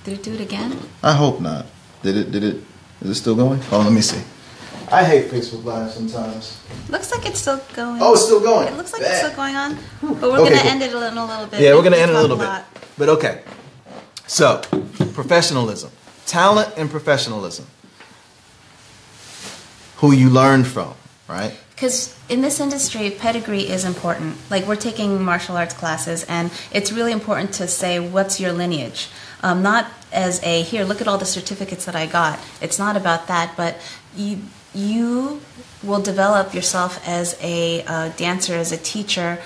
Did it do it again?
I hope not. Did it? Is it still going? Oh, let me see. I hate Facebook Live sometimes.
Looks like it's still going.
Oh, it's still going.
It looks like it's still going on. But we're
Okay,
going to
cool.
end it in a little bit.
Yeah, we're going to end it a
Talk
little bit.
lot.
But okay. So, professionalism. Talent and professionalism. Who you learn from, right?
Because in this industry, pedigree is important. Like, we're taking martial arts classes, and it's really important to say, what's your lineage? Not as a, here, look at all the certificates that I got. It's not about that, but you will develop yourself as a dancer, as a teacher,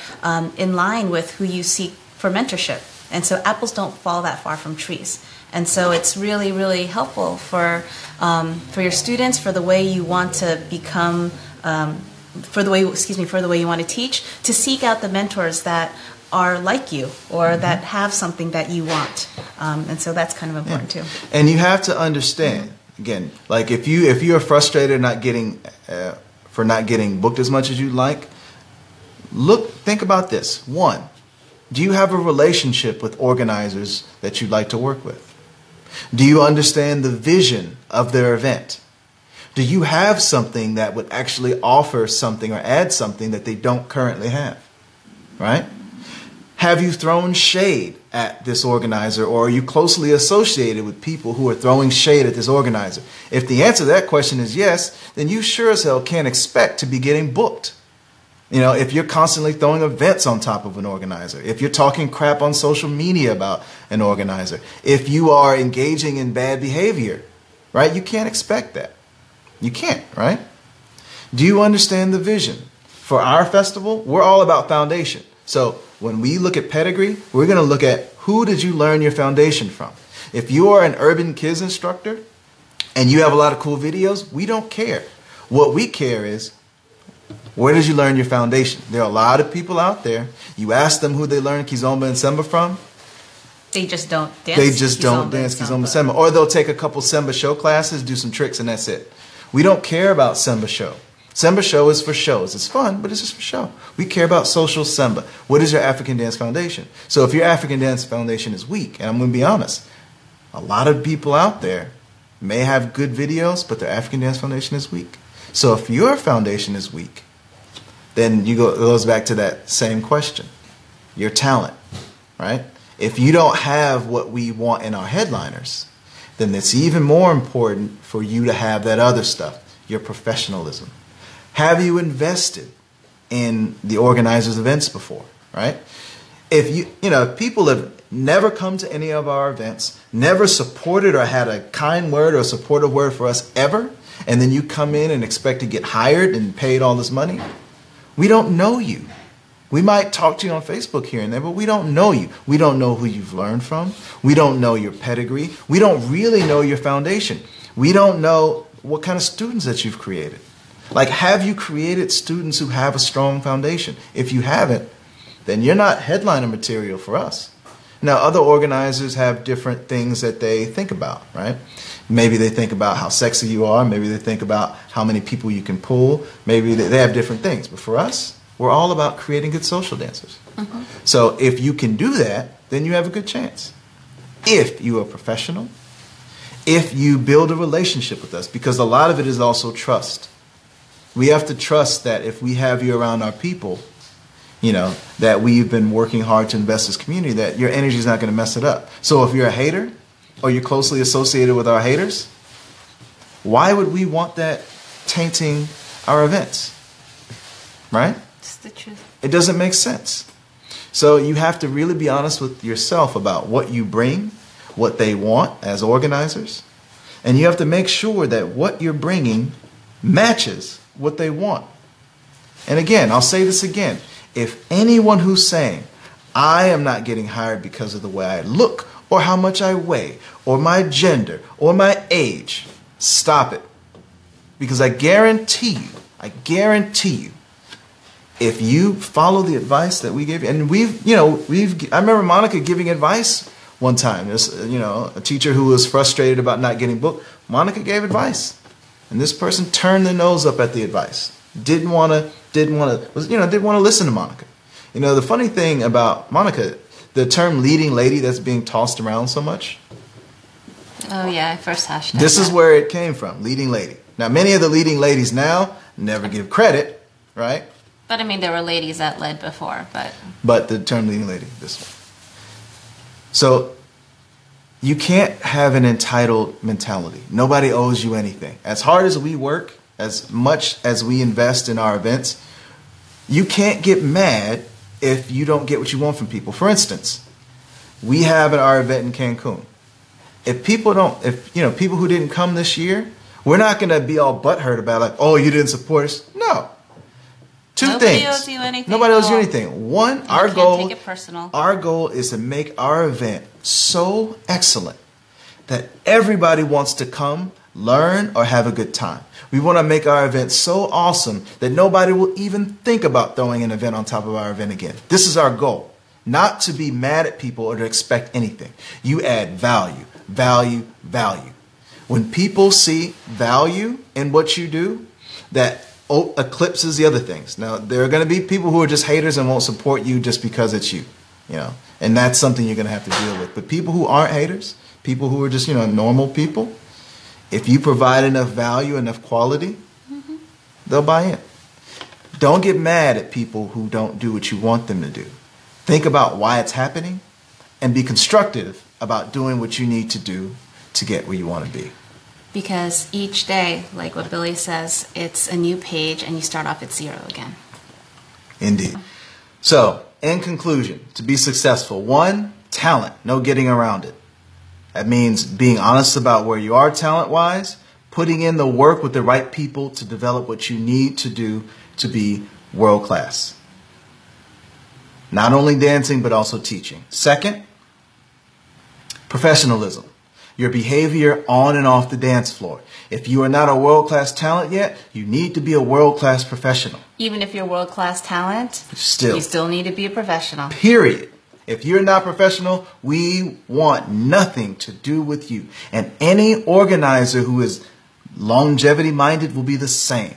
in line with who you seek for mentorship. And so apples don't fall that far from trees. And so it's really, really helpful for your students, for the way you want to become, for the way you want to teach, to seek out the mentors that are like you or that have something that you want. And so that's kind of important too.
And you have to understand, again, like if you're frustrated for not getting booked as much as you'd like, think about this. One, do you have a relationship with organizers that you'd like to work with? Do you understand the vision of their event? Do you have something that would actually offer something or add something that they don't currently have? Right? Have you thrown shade at this organizer, or are you closely associated with people who are throwing shade at this organizer? If the answer to that question is yes, then you sure as hell can't expect to be getting booked. You know, if you're constantly throwing events on top of an organizer, if you're talking crap on social media about an organizer, if you are engaging in bad behavior, right? You can't expect that. You can't, right? Do you understand the vision? For our festival, we're all about foundation. So when we look at pedigree, we're going to look at who did you learn your foundation from. If you are an urban kids instructor and you have a lot of cool videos, we don't care. What we care is, where did you learn your foundation? There are a lot of people out there. You ask them who they learned Kizomba and Semba from.
They just don't dance.
They just don't dance Kizomba and Semba. Or they'll take a couple Semba show classes, do some tricks, and that's it. We don't care about Semba show. Semba show is for shows. It's fun, but it's just for show. We care about social Semba. What is your African dance foundation? So if your African dance foundation is weak, and I'm going to be honest, a lot of people out there may have good videos, but their African dance foundation is weak. So if your foundation is weak, then it goes back to that same question. Your talent, right? If you don't have what we want in our headliners, then it's even more important for you to have that other stuff, your professionalism. Have you invested in the organizers' events before, right? If people have never come to any of our events, never supported or had a kind word or a supportive word for us ever, and then you come in and expect to get hired and paid all this money, we don't know you. We might talk to you on Facebook here and there, but we don't know you. We don't know who you've learned from. We don't know your pedigree. We don't really know your foundation. We don't know what kind of students that you've created. Like, have you created students who have a strong foundation? If you haven't, then you're not headliner material for us. Now, other organizers have different things that they think about, right? Maybe they think about how sexy you are. Maybe they think about how many people you can pull. Maybe they have different things. But for us, we're all about creating good social dancers. Mm-hmm. So if you can do that, then you have a good chance. If you are professional, if you build a relationship with us, because a lot of it is also trust. We have to trust that if we have you around our people, that we've been working hard to invest in this community, that your energy is not going to mess it up. So if you're a hater, or you're closely associated with our haters, why would we want that tainting our events? Right?
It's the truth.
It doesn't make sense. So you have to really be honest with yourself about what you bring, what they want as organizers, and you have to make sure that what you're bringing matches what they want. And again, I'll say this again. If anyone who's saying, I am not getting hired because of the way I look, or how much I weigh, or my gender, or my age, stop it. Because I guarantee you, if you follow the advice that we gave you, and I remember Monica giving advice one time. There's, a teacher who was frustrated about not getting booked. Monica gave advice, and this person turned their nose up at the advice. Didn't want to listen to Monica. The funny thing about Monica, the term leading lady that's being tossed around so much?
Oh, yeah, first hashtag.
This is where it came from, leading lady. Now, many of the leading ladies now never give credit, right?
But I mean, there were ladies that led before, but...
But the term leading lady, this one. So, you can't have an entitled mentality. Nobody owes you anything. As hard as we work, as much as we invest in our events, you can't get mad if you don't get what you want from people. For instance, we have our event in Cancun. If people who didn't come this year, we're not going to be all butthurt about like, oh, you didn't support us. No.
Nobody owes you anything.
Nobody owes you anything. One, our goal,
take it personal.
Our goal is to make our event so excellent that everybody wants to come, learn, or have a good time. We want to make our event so awesome that nobody will even think about throwing an event on top of our event again. This is our goal. Not to be mad at people or to expect anything. You add value, value, value. When people see value in what you do, that eclipses the other things. Now, there are going to be people who are just haters and won't support you just because it's you, and that's something you're going to have to deal with. But people who aren't haters, people who are just, normal people, if you provide enough value, enough quality, they'll buy in. Don't get mad at people who don't do what you want them to do. Think about why it's happening and be constructive about doing what you need to do to get where you want to be.
Because each day, like what Billy says, it's a new page and you start off at zero again.
Indeed. So, in conclusion, to be successful, 1, talent, no getting around it. That means being honest about where you are talent-wise, putting in the work with the right people to develop what you need to do to be world-class. Not only dancing, but also teaching. 2nd, professionalism. Your behavior on and off the dance floor. If you are not a world-class talent yet, you need to be a world-class professional.
Even if you're world-class talent, you still need to be a professional.
Period. If you're not professional, we want nothing to do with you. And any organizer who is longevity-minded will be the same.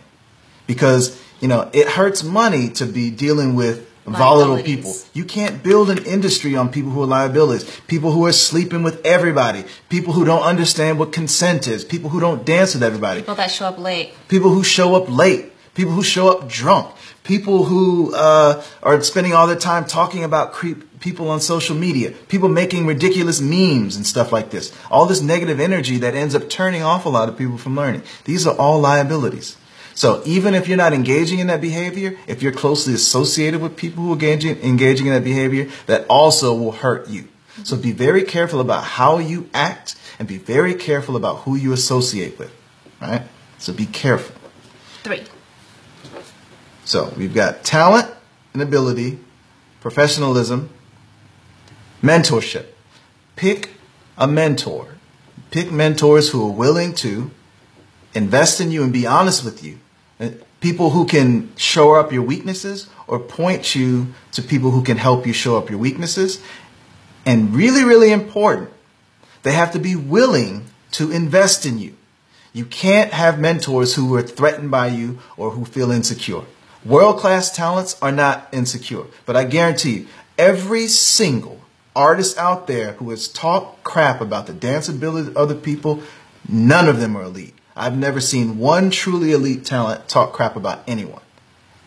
Because, it hurts money to be dealing with volatile people. You can't build an industry on people who are liabilities. People who are sleeping with everybody. People who don't understand what consent is. People who don't dance with everybody.
People that show up late.
People who show up late. People who show up drunk. People who are spending all their time talking about people on social media. People making ridiculous memes and stuff like this. All this negative energy that ends up turning off a lot of people from learning. These are all liabilities. So even if you're not engaging in that behavior, if you're closely associated with people who are engaging in that behavior, that also will hurt you. So be very careful about how you act and be very careful about who you associate with. Right? So be careful.
3.
So we've got talent and ability, professionalism, mentorship. Pick a mentor. Pick mentors who are willing to invest in you and be honest with you. People who can show up your weaknesses or point you to people who can help you show up your weaknesses. And really, really important, they have to be willing to invest in you. You can't have mentors who are threatened by you or who feel insecure. World-class talents are not insecure. But I guarantee you, every single artist out there who has talked crap about the dance ability of other people, none of them are elite. I've never seen one truly elite talent talk crap about anyone.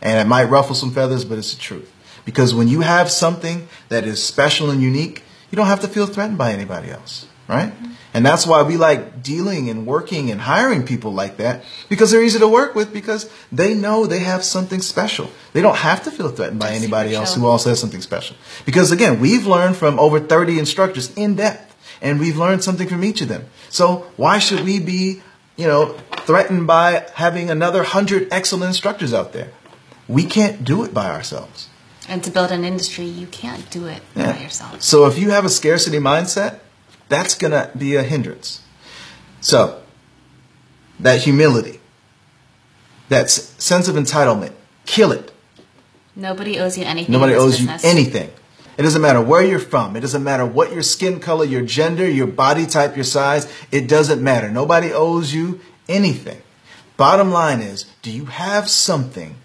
And it might ruffle some feathers, but it's the truth. Because when you have something that is special and unique, you don't have to feel threatened by anybody else, right? And that's why we like dealing and working and hiring people like that, because they're easy to work with, because they know they have something special. They don't have to feel threatened by anybody else who also has something special. Because again, we've learned from over 30 instructors in depth, and we've learned something from each of them. So why should we be threatened by having another 100 excellent instructors out there? We can't do it by ourselves.
And to build an industry, you can't do it by yourself.
So if you have a scarcity mindset, that's going to be a hindrance. So that humility, that sense of entitlement, kill it.
Nobody owes you anything.
Nobody owes you anything. It doesn't matter where you're from. It doesn't matter what your skin color, your gender, your body type, your size. It doesn't matter. Nobody owes you anything. Bottom line is, do you have something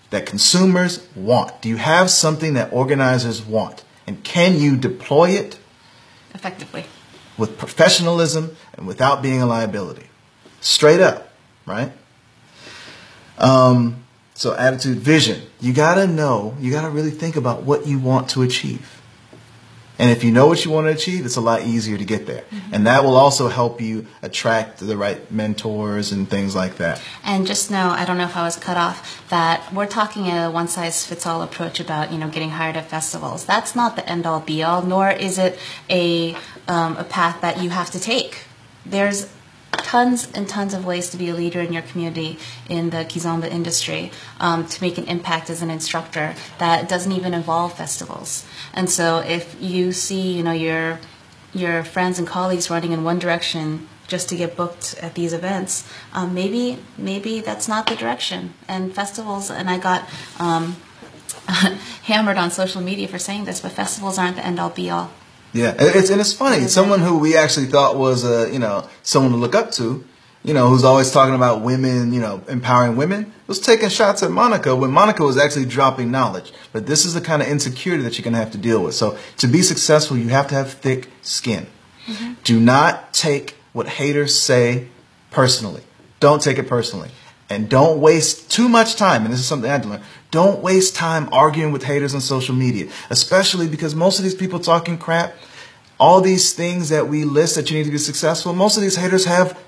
that consumers want? Do you have something that organizers want? And can you deploy it
effectively
with professionalism and without being a liability? Straight up, right? So attitude, vision. You got to know, you got to really think about what you want to achieve. And if you know what you want to achieve, it's a lot easier to get there. Mm-hmm. And that will also help you attract the right mentors and things like that.
And just know, I don't know if I was cut off, that we're talking a one-size-fits-all approach about, getting hired at festivals. That's not the end-all, be-all, nor is it a path that you have to take. There's tons and tons of ways to be a leader in your community in the Kizomba industry, to make an impact as an instructor that doesn't even involve festivals. And so if you see, your friends and colleagues running in one direction just to get booked at these events, maybe that's not the direction. And festivals, and I got hammered on social media for saying this, but festivals aren't the end-all, be-all.
Yeah, it's funny. Someone who we actually thought was someone to look up to, who's always talking about women, empowering women, was taking shots at Monica when Monica was actually dropping knowledge. But this is the kind of insecurity that you're going to have to deal with. So to be successful, you have to have thick skin. Mm-hmm. Do not take what haters say personally. Don't take it personally. And don't waste too much time, and this is something I had to learn, don't waste time arguing with haters on social media, especially because most of these people talking crap, all these things that we list that you need to be successful, most of these haters have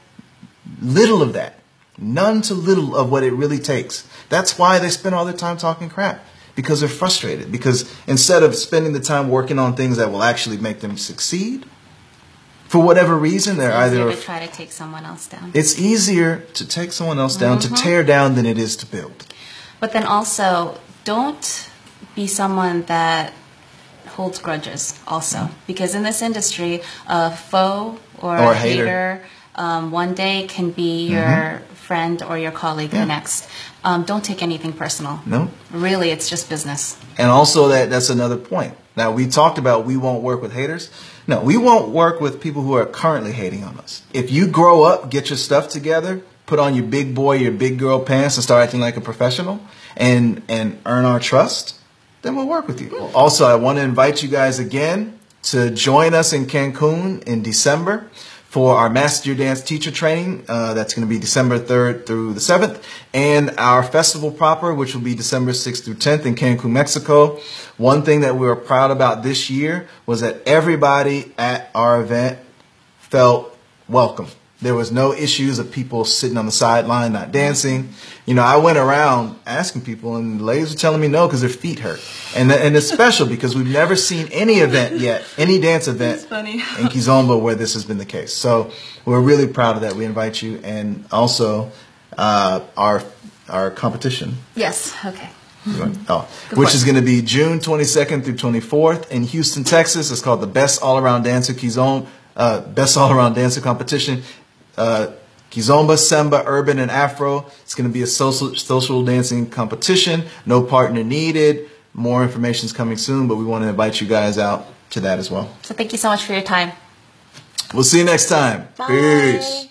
little of that, none to little of what it really takes. That's why they spend all their time talking crap, because they're frustrated, because instead of spending the time working on things that will actually make them succeed, for whatever reason, they're either
to try to take someone else down.
It's easier to take someone else down, to tear down, than it is to build.
But then also, don't be someone that holds grudges also. Because in this industry, a foe or a hater one day can be your friend or your colleague the next. Don't take anything personal.
No.
Really, it's just business.
And also that's another point. Now, we talked about we won't work with haters. No, we won't work with people who are currently hating on us. If you grow up, get your stuff together, put on your big boy, your big girl pants and start acting like a professional and earn our trust, then we'll work with you. Also, I want to invite you guys again to join us in Cancun in December for our Master Your Dance Teacher Training. That's going to be December 3rd through the 7th. And our festival proper, which will be December 6th through 10th in Cancun, Mexico. One thing that we were proud about this year was that everybody at our event felt welcome. There was no issues of people sitting on the sideline not dancing. I went around asking people, and the ladies were telling me no because their feet hurt. And it's special because we've never seen any event yet, any dance event in Kizomba where this has been the case. So we're really proud of that. We invite you, and also our competition.
Yes. Okay.
Which is going to be June 22nd through 24th in Houston, Texas. It's called the Best All-Around Dancer Kizomba, Best All-Around Dancer Competition. Kizomba, Semba, Urban, and Afro. It's going to be a social dancing competition. No partner needed. More information is coming soon, but we want to invite you guys out to that as well.
So thank you so much for your time.
We'll see you next time.
Bye.
Peace.